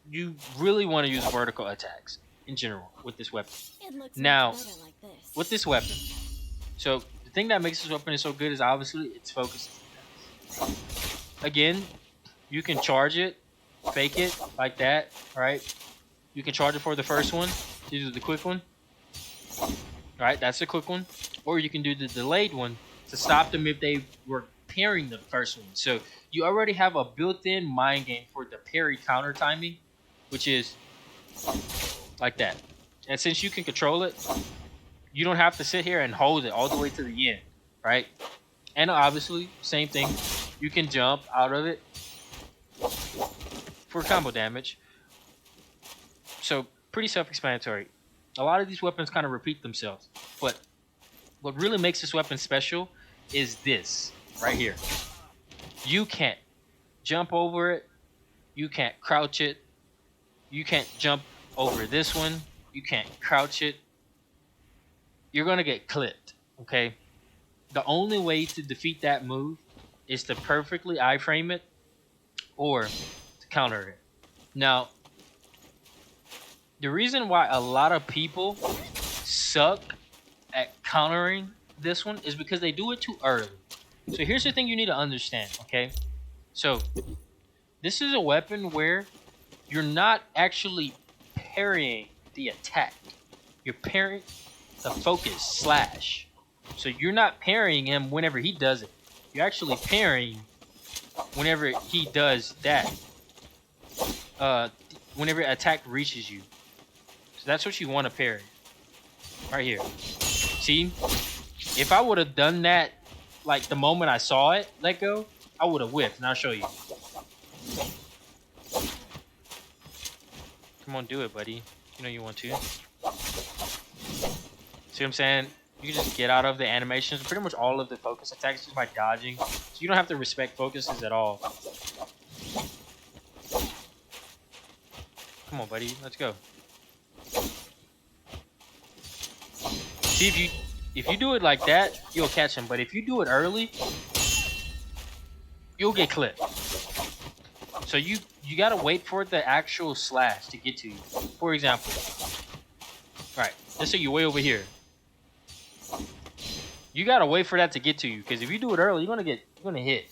you really want to use vertical attacks in general with this weapon. It looks Now, much better like this. with this weapon, so the thing that makes this weapon so good is obviously its focus. Again, you can charge it, fake it like that, right? You can charge it for the first one. This is the quick one. Right, that's the quick one. Or you can do the delayed one to stop them if they were parrying the first one. So you already have a built-in mind game for the parry counter timing, which is like that. And since you can control it, you don't have to sit here and hold it all the way to the end, right? And obviously, same thing. You can jump out of it for combo damage. So pretty self-explanatory. A lot of these weapons kind of repeat themselves, but what really makes this weapon special is this right here. You can't jump over it. You can't crouch it. You can't jump over this one. You can't crouch it. You're gonna get clipped, okay? The only way to defeat that move is to perfectly iframe it or to counter it. Now, the reason why a lot of people suck at countering this one is because they do it too early. So here's the thing you need to understand, okay? So this is a weapon where you're not actually parrying the attack. You're parrying the focus slash. So you're not parrying him whenever he does it. You're actually parrying whenever he does that. Whenever attack reaches you. So that's what you want to parry. Right here. See? If I would have done that like the moment I saw it let go, I would have whipped, and I'll show you. Come on, do it, buddy. You know you want to. See what I'm saying? You can just get out of the animations. Pretty much all of the focus attacks just by dodging. So you don't have to respect focuses at all. Come on, buddy. Let's go. See, if you do it like that, you'll catch him. But if you do it early, you'll get clipped. So you gotta wait for the actual slash to get to you. For example, let's say you're way over here. You gotta wait for that to get to you, because if you do it early, you're gonna hit.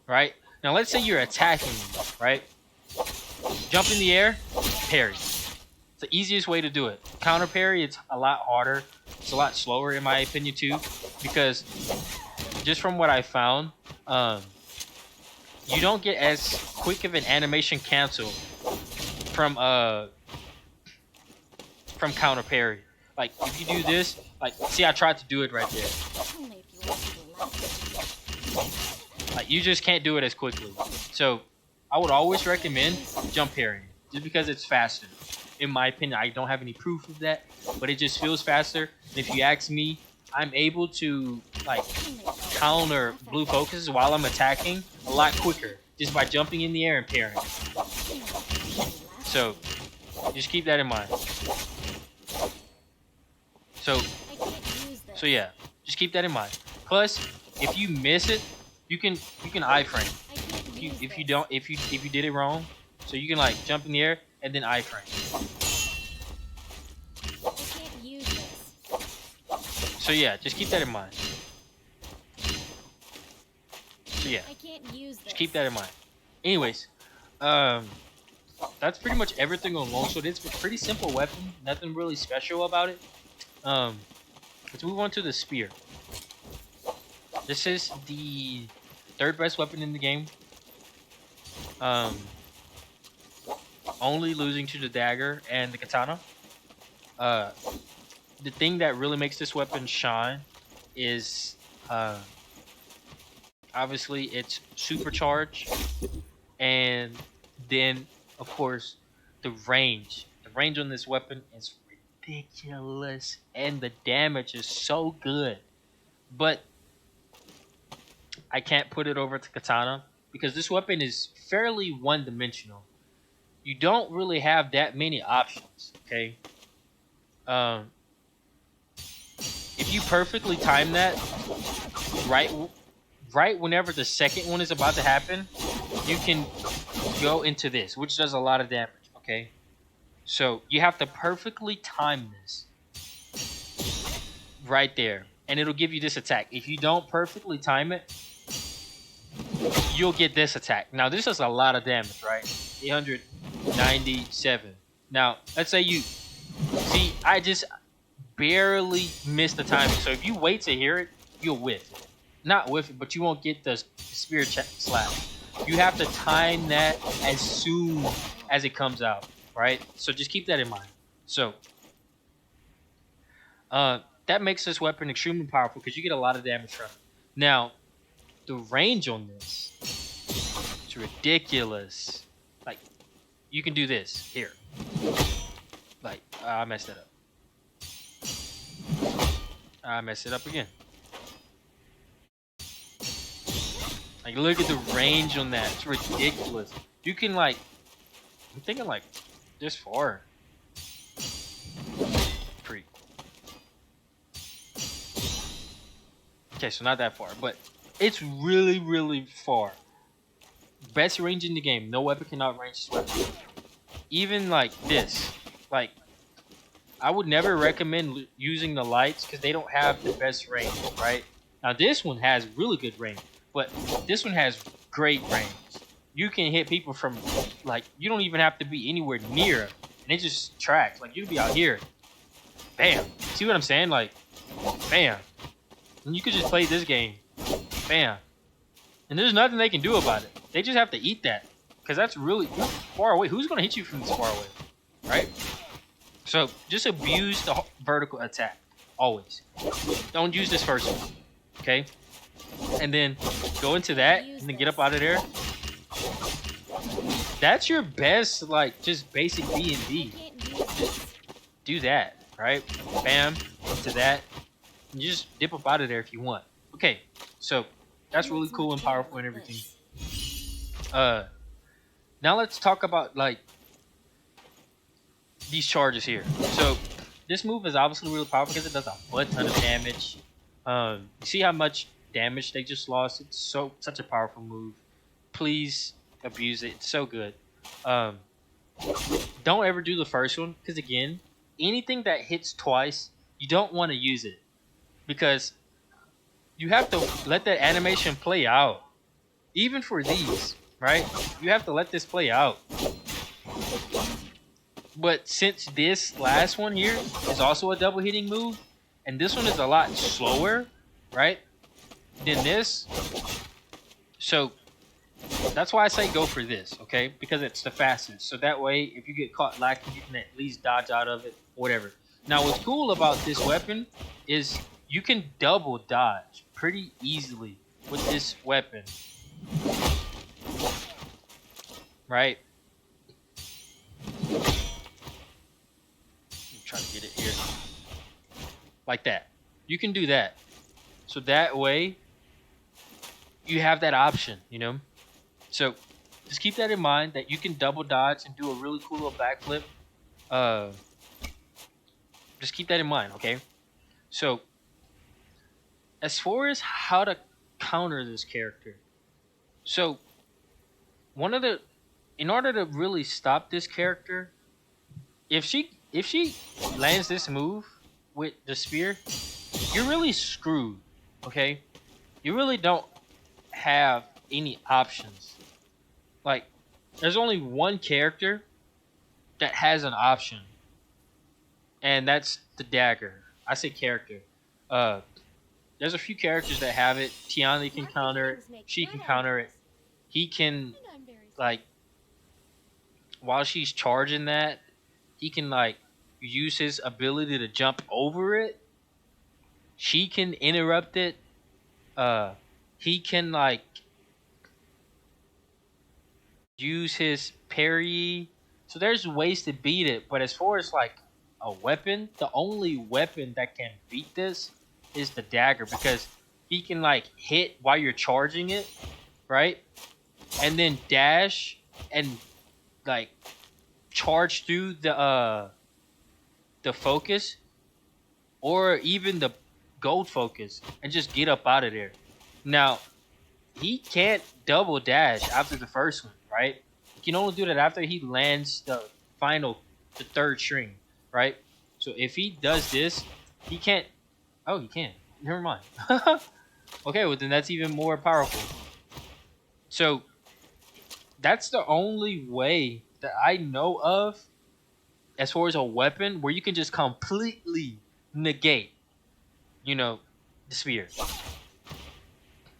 Right? Now let's say you're attacking me, right? Jump in the air, parry. It's the easiest way to do it. Counter parry, it's a lot harder. It's a lot slower in my opinion too, because just from what I found, you don't get as quick of an animation cancel from counter parry. Like if you do this, like see I tried to do it right there. Only if you want to laugh. Like you just can't do it as quickly. So I would always recommend jump parrying, just because it's faster. In my opinion, I don't have any proof of that, but it just feels faster. And if you ask me, I'm able to like counter blue focuses while I'm attacking a lot quicker just by jumping in the air and parrying. So just keep that in mind. So yeah, just keep that in mind. Plus, if you miss it, you can iframe. If you did it wrong, so you can like jump in the air and then iframe. So yeah, just keep that in mind. So yeah, just keep that in mind. Anyways, that's pretty much everything on Longsword. It's a pretty simple weapon, nothing really special about it. Let's move on to the spear. This is the third best weapon in the game. Only losing to the Dagger and the Katana. The thing that really makes this weapon shine is obviously it's supercharged, and then of course the range. The range on this weapon is ridiculous, and the damage is so good. But I can't put it over to Katana because this weapon is fairly one-dimensional. You don't really have that many options, okay? If you perfectly time that, right whenever the second one is about to happen, you can go into this, which does a lot of damage, okay? So you have to perfectly time this right there, and it'll give you this attack. If you don't perfectly time it, you'll get this attack. Now this is a lot of damage, right? 897. Now let's say you see, I just barely missed the timing. So if you wait to hear it, you'll whiff it. Not whiff it, but you won't get the spear slap. You have to time that as soon as it comes out, right? So just keep that in mind. So that makes this weapon extremely powerful because you get a lot of damage from it. Now the range on this, it's ridiculous. Like you can do this here. Like I messed it up. I messed it up again. Like look at the range on that. It's ridiculous. You can like, I'm thinking like this far. Freak. Okay, so not that far, but it's really, really far. Best range in the game. No weapon can outrange this weapon. Even like this. Like, I would never recommend using the lights because they don't have the best range, right? Now this one has really good range, but this one has great range. You can hit people from, like, you don't even have to be anywhere near, and it just tracks. Like, you can be out here. Bam. See what I'm saying? Like, bam. And you could just play this game. Bam. And there's nothing they can do about it. They just have to eat that. Because that's really far away. Who's going to hit you from this far away? Right? So, just abuse the vertical attack. Always. Don't use this first one. Okay? And then go into that, and then get up out of there. That's your best, like, just basic D&D. Just do that, right? Bam, into that. And you just dip up out of there if you want. Okay, so that's really cool and powerful and everything. Now let's talk about, like, these charges here. So this move is obviously really powerful because it does a butt ton of damage. You see how much damage they just lost? It's such a powerful move. Please abuse it. It's so good. Don't ever do the first one because again, anything that hits twice, you don't want to use it because you have to let that animation play out. Even for these, right? You have to let this play out. But since this last one here is also a double hitting move, and this one is a lot slower, right, than this, so that's why I say go for this, okay? Because it's the fastest. So that way, if you get caught lacking, you can at least dodge out of it, whatever. Now, what's cool about this weapon is you can double dodge pretty easily with this weapon. Right? Try to get it here. Like that. You can do that. So that way, you have that option, you know? So, just keep that in mind that you can double dodge and do a really cool little backflip. Just keep that in mind, okay? So, as far as how to counter this character. So, in order to really stop this character, if she lands this move with the spear, you're really screwed, okay? You really don't have any options. Like, there's only one character that has an option, and that's the Dagger. I say character. There's a few characters that have it. Tiana can counter it. She can counter it. He can, like, while she's charging that, he can, like, use his ability to jump over it. She can interrupt it. He can, like, use his parry. So there's ways to beat it. But as far as, like, a weapon, the only weapon that can beat this is the Dagger, because he can, like, hit while you're charging it, right? And then dash and, like, charge through the focus, or even the gold focus, and just get up out of there. Now, he can't double dash after the first one, right? He can only do that after he lands the third string, right? So if he does this, he can't. Oh, he can. Never mind. Okay, well then that's even more powerful. So that's the only way that I know of, as far as a weapon, where you can just completely negate, you know, the spear.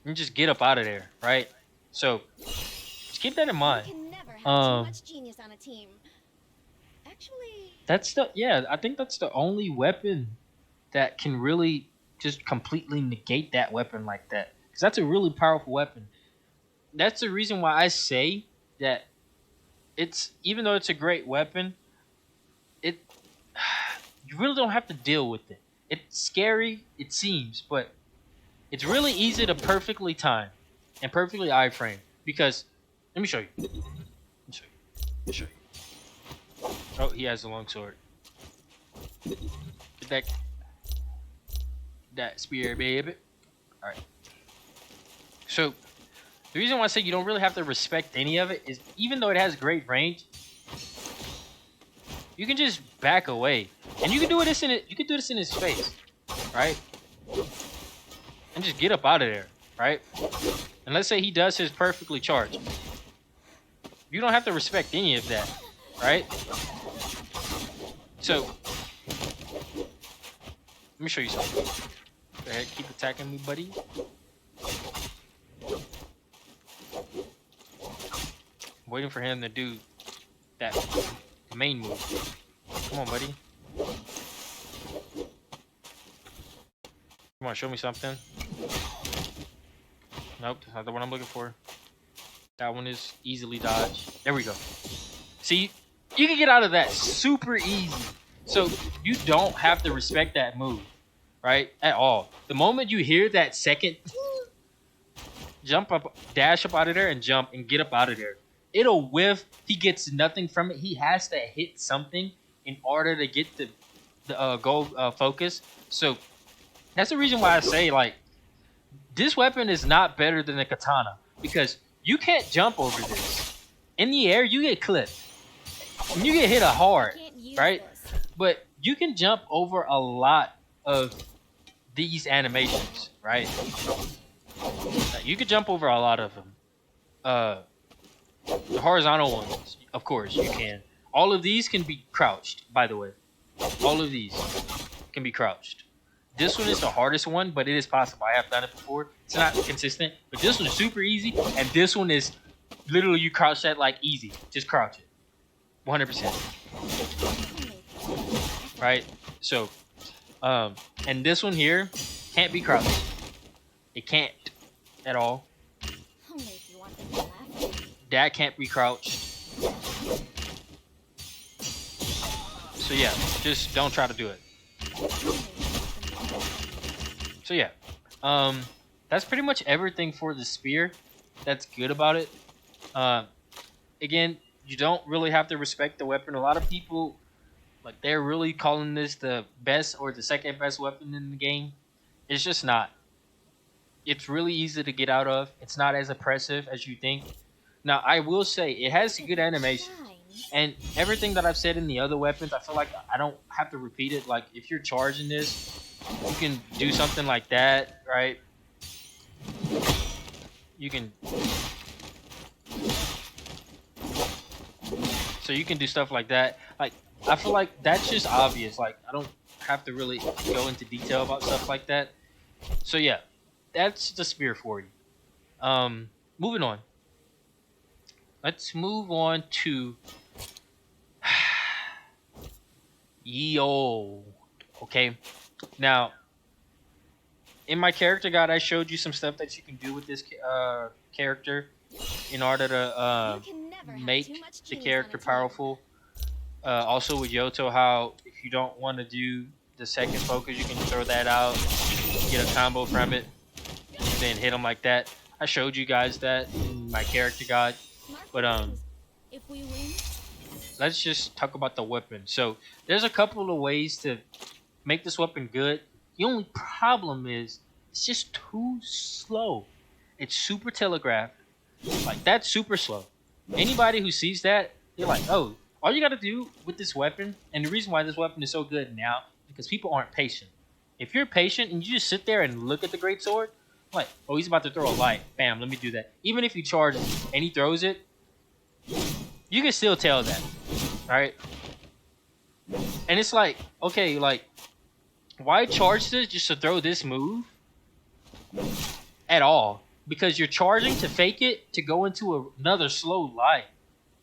And just get up out of there, right? So just keep that in mind. You can never have too much genius on a team. Actually, I think that's the only weapon that can really just completely negate that weapon like that. Because that's a really powerful weapon. That's the reason why I say that even though it's a great weapon, you really don't have to deal with it. It's scary, it seems, but it's really easy to perfectly time and perfectly iframe. Because, let me show you. Oh, he has a longsword. Get that spear, baby. Alright. So, the reason why I say you don't really have to respect any of it is, even though it has great range, you can just back away. And you can do this in his face. Right? And just get up out of there. Right? And let's say he does his perfectly charged. You don't have to respect any of that. Right? So, let me show you something. Go ahead, keep attacking me, buddy. Waiting for him to do that main move. Come on, buddy. Come on, show me something. Nope, that's not the one I'm looking for. That one is easily dodged. There we go. See, you can get out of that super easy. So you don't have to respect that move, right? At all. The moment you hear that second, jump up, dash up out of there, and jump and get up out of there. It'll whiff. He gets nothing from it. He has to hit something in order to get the gold focus. So that's the reason why I say, like, this weapon is not better than the katana, because you can't jump over this. In the air, you get clipped. And you get hit hard, right? But you can jump over a lot of these animations, right? You could jump over a lot of them. The horizontal ones, of course, you can. All of these can be crouched, by the way. All of these can be crouched. This one is the hardest one, but it is possible. I have done it before. It's not consistent, but this one is super easy, and this one is literally you crouch that like easy. Just crouch it, 100%. Right? So, and this one here can't be crouched. It can't at all. Only if you want them to laugh. That can't be crouched. So yeah, just don't try to do it. So yeah, that's pretty much everything for the spear. That's good about it. Again, you don't really have to respect the weapon. A lot of people, like, they're really calling this the best or the second best weapon in the game. It's just not. It's really easy to get out of. It's not as oppressive as you think. Now, I will say it has good animation. And everything that I've said in the other weapons, I feel like I don't have to repeat it. Like, if you're charging this, you can do something like that, right? You can... So you can do stuff like that. Like, I feel like that's just obvious. Like, I don't have to really go into detail about stuff like that. So yeah, that's the spear for you. Moving on. Let's move on to Yo. Okay. Now, in my character guide, I showed you some stuff that you can do with this character in order to make the character powerful. Also with Yoto, how if you don't want to do the second focus, you can throw that out, get a combo from it, and then hit them like that. I showed you guys that in my character guide. But if we win, let's just talk about the weapon. So there's a couple of ways to make this weapon good. The only problem is it's just too slow. It's super telegraphed. Like, that's super slow. Anybody who sees that, they're like, oh, all you gotta do with this weapon, and the reason why this weapon is so good now is because people aren't patient. If you're patient and you just sit there and look at the great sword, like, oh, he's about to throw a light. Bam, let me do that. Even if he charges and he throws it, you can still tell that, right? And it's like, okay, like, why charge this just to throw this move at all? Because you're charging to fake it to go into another slow light.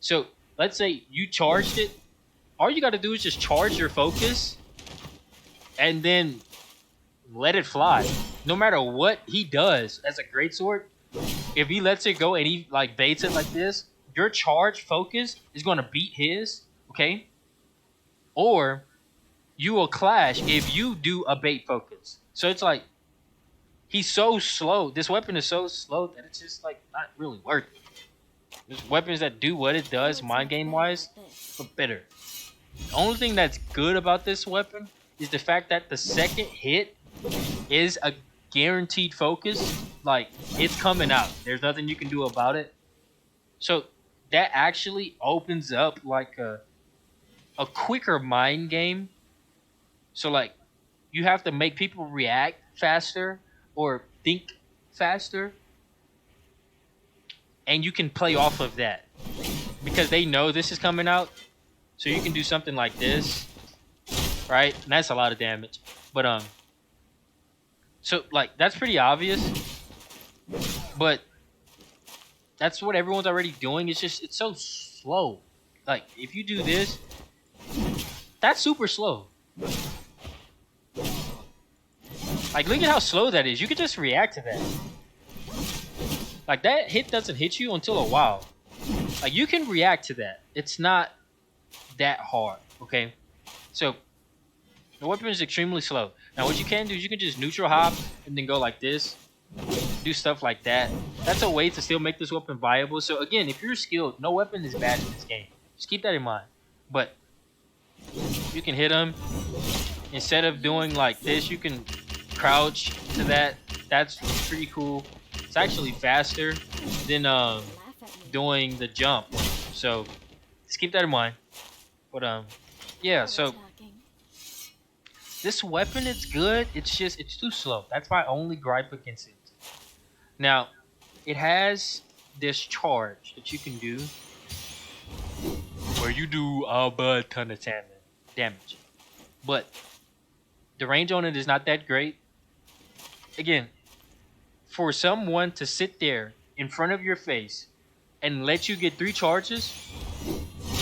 So let's say you charged it. All you got to do is just charge your focus and then let it fly. No matter what he does as a greatsword, if he lets it go and he like baits it like this, your charge focus is going to beat his, okay? Or you will clash if you do a bait focus. So it's like, he's so slow. This weapon is so slow that it's just like not really worth it. There's weapons that do what it does mind game wise, but better. The only thing that's good about this weapon is the fact that the second hit is a guaranteed focus. Like, it's coming out. There's nothing you can do about it. So that actually opens up like a quicker mind game. So like, you have to make people react faster or think faster, and you can play off of that because they know this is coming out. So you can do something like this, right? And that's a lot of damage. But so like, that's pretty obvious, but that's what everyone's already doing. It's just, it's so slow. Like, if you do this, that's super slow. Like, look at how slow that is. You can just react to that. Like, that hit doesn't hit you until a while. Like, you can react to that. It's not that hard, okay? So, the weapon is extremely slow. Now, what you can do is you can just neutral hop and then go like this. Do stuff like that. That's a way to still make this weapon viable. So, again, if you're skilled, no weapon is bad in this game. Just keep that in mind. But you can hit him. Instead of doing like this, you can crouch to that. That's pretty cool. It's actually faster than doing the jump. So just keep that in mind. But yeah, so This weapon is good. It's just it's too slow. That's my only gripe against it. Now, it has this charge that you can do where you do a ton of damage. But the range on it is not that great. Again, for someone to sit there in front of your face and let you get 3 charges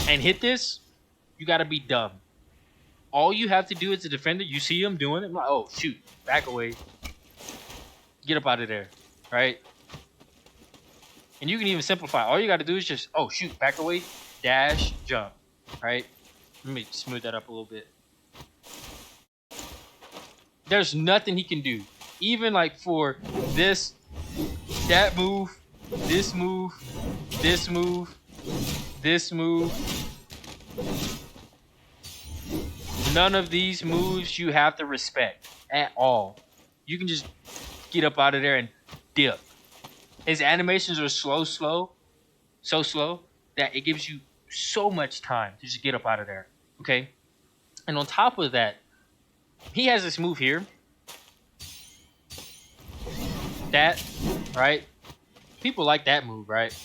and hit this, you gotta be dumb. All you have to do as a defender, you see him doing it, I'm like, oh shoot, back away. Get up out of there. Right? And you can even simplify. All you gotta do is just, oh shoot, back away, dash, jump. Right? Let me smooth that up a little bit. There's nothing he can do. Even like for this, that move, this move, this move, this move. None of these moves you have to respect at all. You can just get up out of there and dip. His animations are so slow that it gives you so much time to just get up out of there. Okay? And on top of that, he has this move here. That, right? People like that move, right?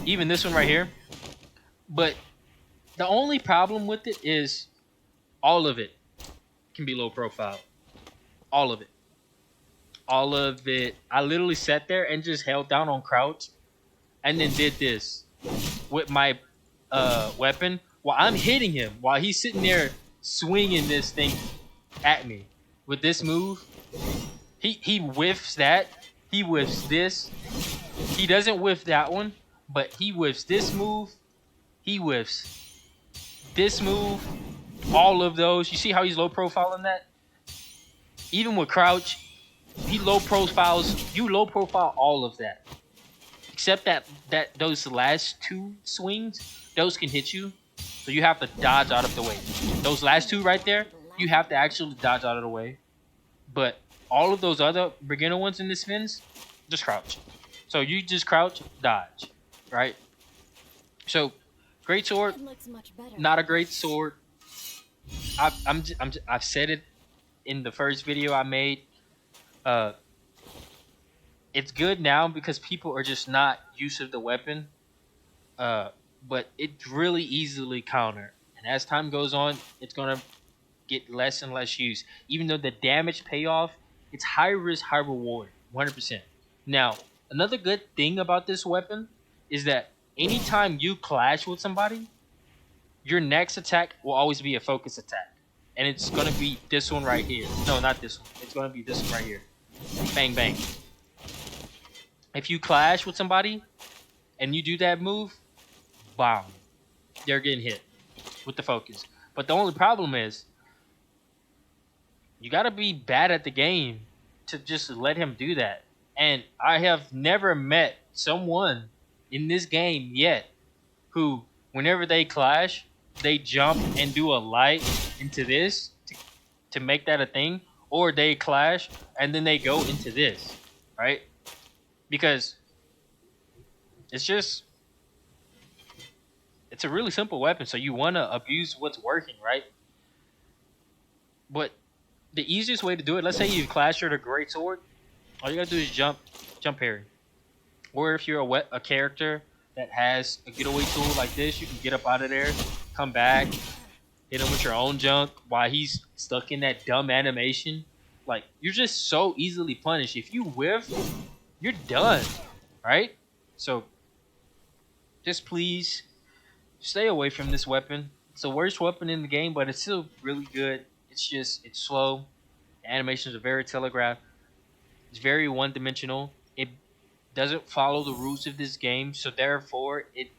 Even this one right here. But the only problem with it is all of it can be low profile. All of it. All of it. I literally sat there and just held down on crouch and then did this with my weapon while I'm hitting him, while he's sitting there swinging this thing at me. With this move, he whiffs that. He whiffs this. He doesn't whiff that one, but he whiffs this move. He whiffs this move. All of those. You see how he's low profile in that? Even with crouch, he low profiles. You low profile all of that, except that those last 2 swings, those can hit you, so you have to dodge out of the way. Those last 2 right there, you have to actually dodge out of the way. But all of those other beginner ones in the spins, just crouch. So you just crouch, dodge, right? So, great sword, not a great sword. I've said it in the first video I made. It's good now because people are just not used to the weapon. But it's really easily countered. And as time goes on, it's gonna get less and less use. Even though the damage payoff, it's high risk, high reward, 100%. Now, another good thing about this weapon is that anytime you clash with somebody, your next attack will always be a focus attack. And it's gonna be this one right here. No, not this one. It's gonna be this one right here. Bang, bang. If you clash with somebody and you do that move, bam, they're getting hit with the focus. But the only problem is you gotta be bad at the game to just let him do that. And I have never met someone in this game yet who, whenever they clash, they jump and do a light into this to make that a thing, or they clash and then they go into this, right? Because it's a really simple weapon, so you want to abuse what's working, right? But the easiest way to do it, let's say you clash with a great sword, all you gotta do is jump parry. Or if you're a character that has a getaway tool like this, you can get up out of there, come back, hit him with your own junk while he's stuck in that dumb animation. Like, you're just so easily punished. If you whiff, you're done, right? So, just please stay away from this weapon. It's the worst weapon in the game, but it's still really good. It's slow. The animations are very telegraphed. It's very one-dimensional. It doesn't follow the rules of this game, so therefore it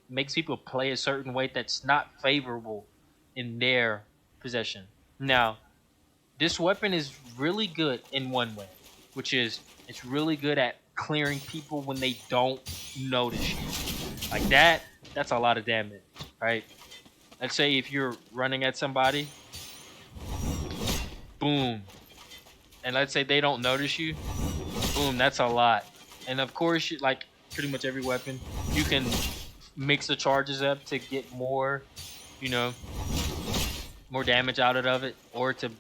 makes people play a certain way that's not favorable in their possession. Now, this weapon is really good in one way, which is it's really good at clearing people when they don't notice you. Like that's a lot of damage, right? Let's say if you're running at somebody, boom, and let's say they don't notice you, boom, that's a lot. And of course, like pretty much every weapon, you can mix the charges up to get more, more damage out of it, or to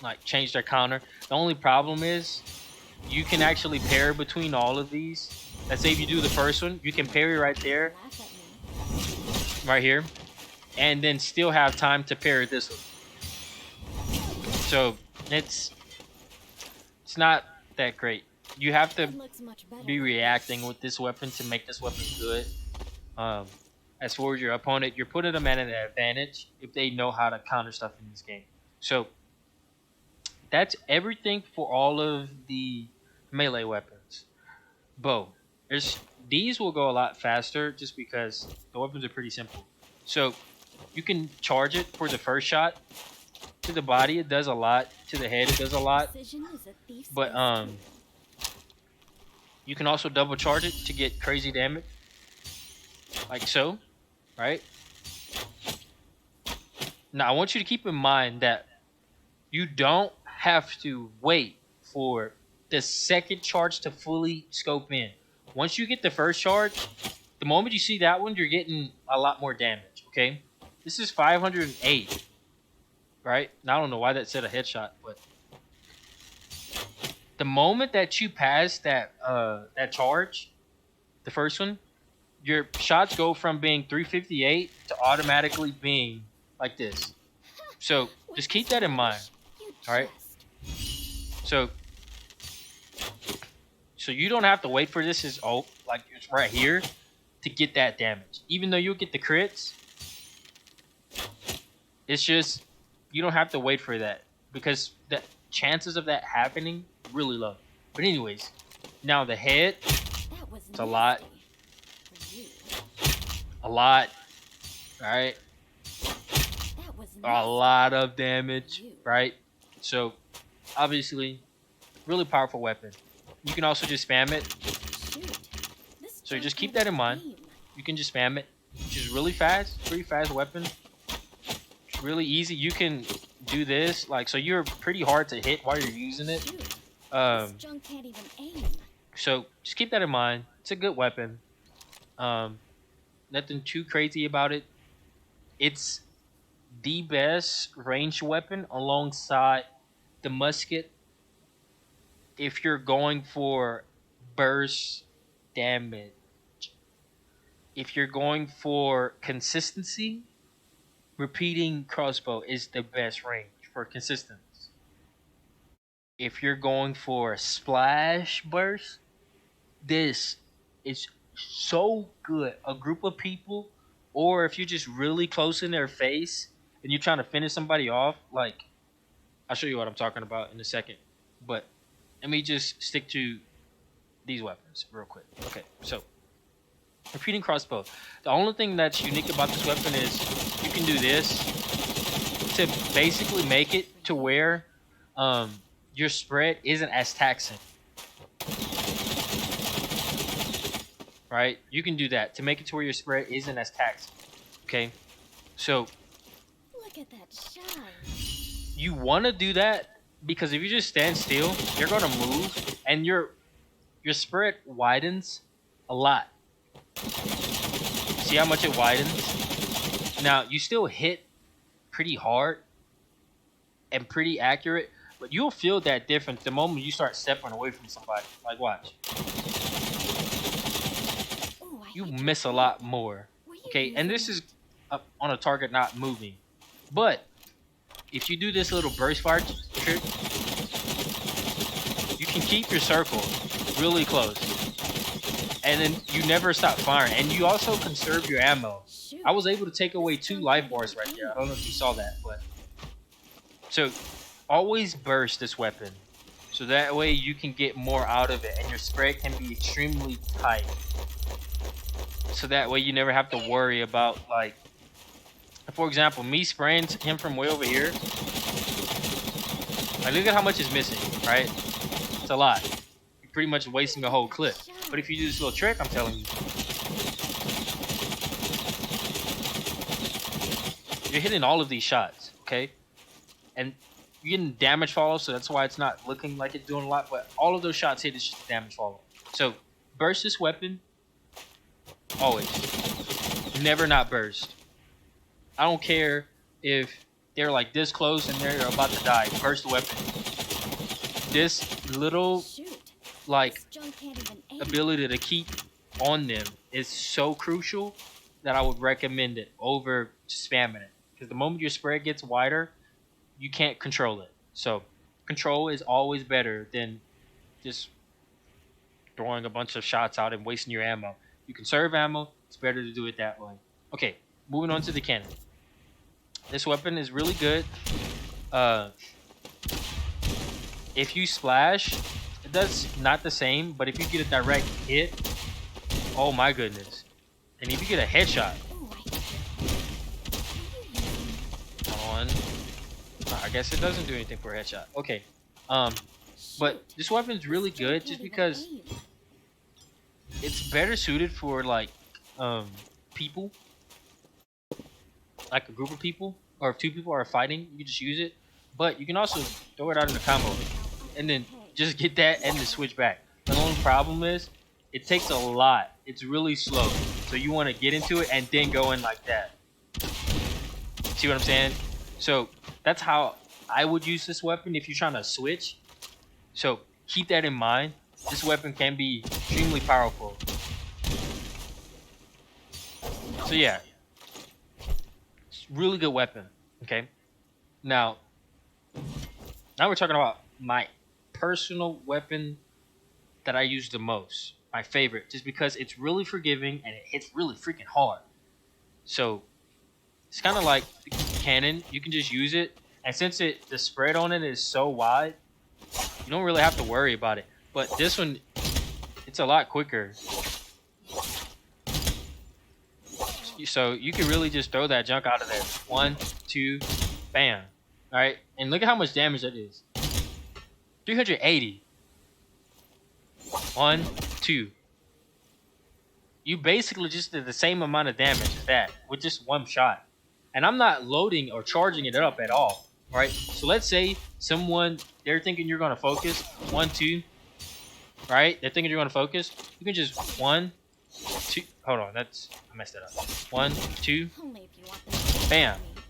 like change their counter. The only problem is you can actually pair between all of these. Let's say if you do the first one, you can parry right there, Laugh at me. right here, and then still have time to parry this one. So it's not that great. You have to It looks much better be like reacting this. with this weapon to make this weapon good. Um, as for your opponent, you're putting them at an advantage if they know how to counter stuff in this game. So that's everything for all of the melee weapons. Bow. There's these will go a lot faster just because the weapons are pretty simple. So you can charge it for the first shot. To the body, it does a lot. To the head, it does a lot. Precision is a thief's But best tool. you can also double charge it to get crazy damage, like so, right? Now I want you to keep in mind that you don't have to wait for the second charge to fully scope in. Once you get the first charge, the moment you see that one, you're getting a lot more damage. Okay, this is 508, right? Now I don't know why that said a headshot, but the moment that you pass that charge, the first one, your shots go from being 358 to automatically being like this. So With just keep this that in mind. rubbish, you All right. just So you don't have to wait for this is like it's right here to get that damage. Even though you'll get the crits, it's just you don't have to wait for that because the chances of that happening really low. But anyways, now the head, that was it's a lot, for you. a lot, right? That was A nasty lot of for damage, you. right? So obviously, really powerful weapon. You can also just spam it. Shoot. This So just junk keep had that in mind. aim. You can just spam it, which is really fast, pretty fast weapon. It's really easy. You can do this, like, so you're pretty hard to hit while you're using it. Shoot. This junk can't even aim. So just keep that in mind. It's a good weapon. Nothing too crazy about it. It's the best ranged weapon alongside the musket if you're going for burst damage. If you're going for consistency, repeating crossbow is the best range for consistency. If you're going for splash burst, this is so good. A group of people, or if you're just really close in their face and you're trying to finish somebody off, like I'll show you what I'm talking about in a second. But let me just stick to these weapons real quick. Okay, so repeating crossbow. The only thing that's unique about this weapon is you can do this to basically make it to where your spread isn't as taxing. Right? You can do that to make it to where your spread isn't as taxing. Okay? So Look at that shine. you want to do that because if you just stand still, you're going to move and your spread widens a lot. See how much it widens? Now, you still hit pretty hard and pretty accurate, but you'll feel that difference the moment you start stepping away from somebody. Like, watch. Ooh, I You hate your miss a feet. lot more. Were you Okay, and this using is up on a target not moving. But if you do this little burst fire trick, you can keep your circle really close. And then you never stop firing. And you also conserve your ammo. Shoot. I was able to take away This 2 junk life can't bars even right there. I aim. don't know if you saw that, but so always burst this weapon. So that way you can get more out of it and your spread can be extremely tight. So that way you never have to worry about, like, for example, me spraying him from way over here. Like, look at how much is missing, right? It's a lot. You're pretty much wasting a whole clip. But if you do this little trick, I'm telling you, you're hitting all of these shots, okay? And you're getting damage follow, so that's why it's not looking like it's doing a lot. But all of those shots hit is just damage follow. So burst this weapon always. Never not burst. I don't care if they're like this close and they're about to die. First weapon. This little Shoot. like This junk can't even aim. ability to keep on them is so crucial that I would recommend it over spamming it. Because the moment your spread gets wider, you can't control it. So control is always better than just throwing a bunch of shots out and wasting your ammo. You conserve ammo, it's better to do it that way. Okay, moving on to the cannon. This weapon is really good. If you splash, it does not the same, but if you get a direct hit, oh my goodness. And if you get a headshot, Ooh, hold on. I guess it doesn't do anything for a headshot. Okay. But shoot. this weapon's really This junk good can't just even because aim. it's better suited for like people, like a group of people, or if two people are fighting, you can just use it. But you can also throw it out in a combo and then just get that and then switch back. The only problem is it takes a lot. It's really slow, so you want to get into it and then go in like that. See what I'm saying? So that's how I would use this weapon if you're trying to switch. So keep that in mind. This weapon can be extremely powerful. So yeah, it's a really good weapon. Okay. Now we're talking about my personal weapon that I use the most. My favorite, just because it's really forgiving and it hits really freaking hard. So it's kind of like the Canon. You can just use it, and since the spread on it is so wide, you don't really have to worry about it. But this one, it's a lot quicker. So you can really just throw that junk out of there. 1, 2, bam. All right, and look at how much damage that is. 380. 1, 2. You basically just did the same amount of damage as that with just one shot. And I'm not loading or charging it up at all. All right. So let's say they're thinking you're gonna focus. 1, 2. Right? They're thinking you're gonna focus. You can just 1, 2. Hold on, I messed that up. 1, 2. Only if you want them to Bam. aim me.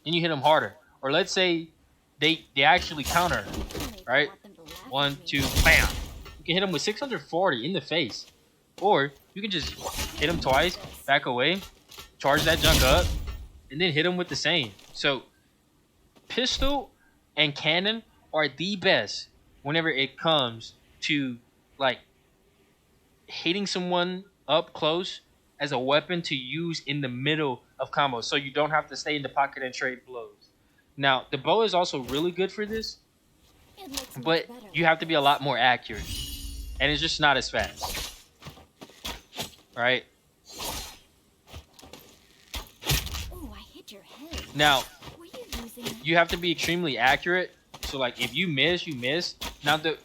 Then you hit them harder. Or let's say they actually counter. Only if you Right? want them to laugh 1, at me. 2, bam. You can hit them with 640 in the face. Or you can just hit them twice, back away, charge that junk up, and then hit them with the same. So pistol and cannon are the best whenever it comes to like hitting someone up close as a weapon to use in the middle of combos, so you don't have to stay in the pocket and trade blows. Now the bow is also really good for this, It looks much but better you like have to be a this. lot more accurate, and it's just not as fast. Right Ooh, I hit your head. now, Were you using that? you have to be extremely accurate. So like if you miss, you miss. Now the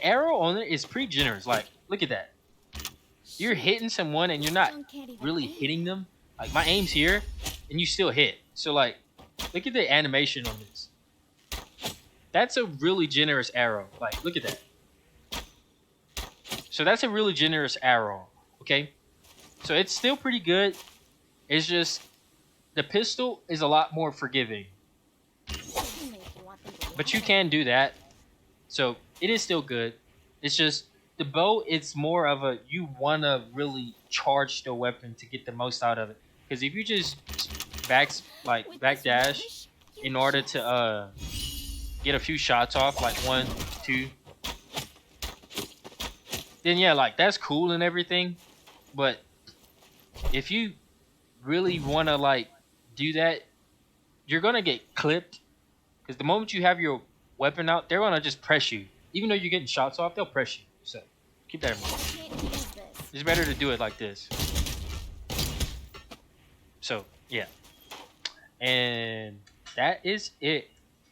arrow on it is pretty generous. Like look at that. You're hitting someone and you're not Junk can't even really aim. hitting them. Like my aim's here and you still hit. So like look at the animation on this. That's a really generous arrow. Like look at that. So that's a really generous arrow. Okay? So it's still pretty good. It's just the pistol is a lot more forgiving. Only if you want them to But you laugh. can do that. So it is still good. It's just the bow, it's more of a you want to really charge the weapon to get the most out of it. Because if you just With back this dash relish, you in order just- to get a few shots off, like 1, 2, then yeah, like that's cool and everything. But if you really want to like do that, you're gonna get clipped. Because the moment you have your weapon out, they're gonna just press you. Even though you're getting shots off, they'll press you. So keep that in mind. I can't use this. It's better to do it like this. So yeah, and that is it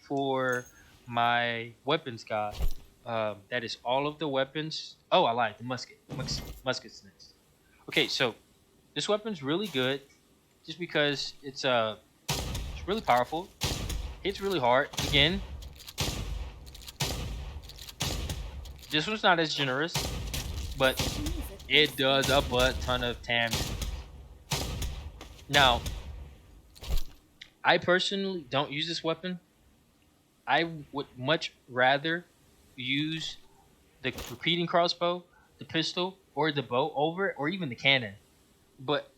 for my weapons guide. That is all of the weapons. Oh, I lied. The musket's next. Okay, so this weapon's really good, just because it's really powerful. Hits really hard. Again, this one's not as generous, but it does a butt ton of damage. Now, I personally don't use this weapon. I would much rather use the repeating crossbow, the pistol, or the bow over it, or even the cannon. But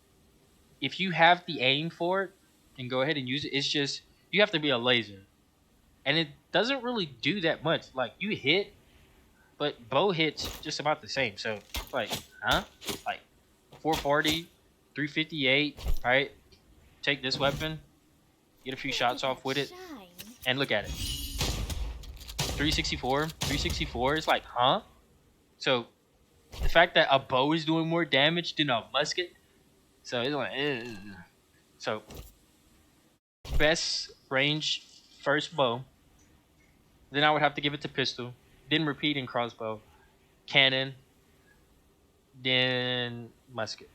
if you have the aim for it, then go ahead and use it. It's just you have to be a laser, and it doesn't really do that much. Like you hit, but bow hits just about the same. So like, huh? Like 440, 358, right? Take this weapon, get a few Look shots at off that with it, shine. and look at it. 364, 364 is like, huh? So the fact that a bow is doing more damage than a musket, so it's like, ugh. So best range first bow. Then I would have to give it to pistol. Then repeating crossbow, cannon, then musket.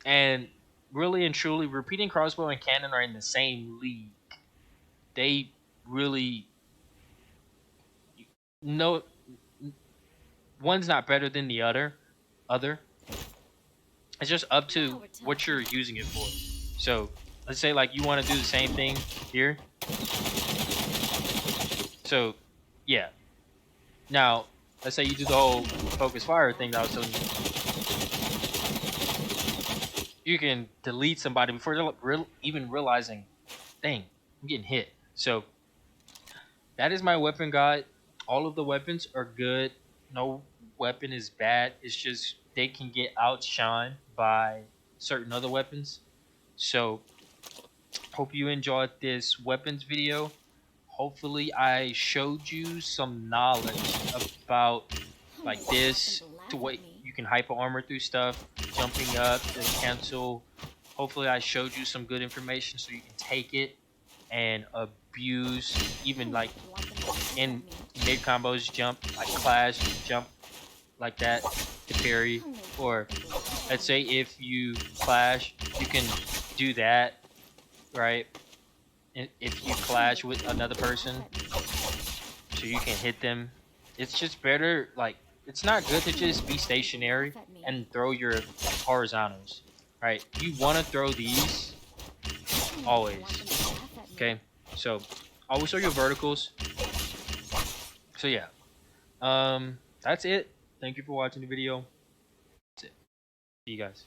And really and truly, repeating crossbow and cannon are in the same league. They really no one's not better than the other. Other. It's just up Now to we're talking. what you're using it for. So let's say like you want to do the same thing here. So yeah. Now let's say you do the whole focus fire thing that I was telling you. You can delete somebody before they're even realizing, dang, I'm getting hit. So that is my weapon guide. All of the weapons are good. No weapon is bad. It's just they can get outshined by certain other weapons. So hope you enjoyed this weapons video. Hopefully I showed you some knowledge about I'm like gonna have this them to to laugh what at me. you can hyper armor through stuff, jumping up, to cancel. Hopefully I showed you some good information so you can take it and abuse even I'm like gonna want them to laugh at in me. mid combos jump like clash jump like that to parry, I'm gonna or want them to laugh let's at say me. if you clash you can do that, right? If you I'm gonna clash with want them another to laugh person at me. so you can hit them. It's just better, like it's not good to I'm gonna just be want them to stationary laugh at me. and throw your horizontals, right? You want to throw these I'm gonna always, want them to laugh at me. okay? So always throw your verticals. So yeah, that's it. Thank you for watching the video. That's it. See you guys.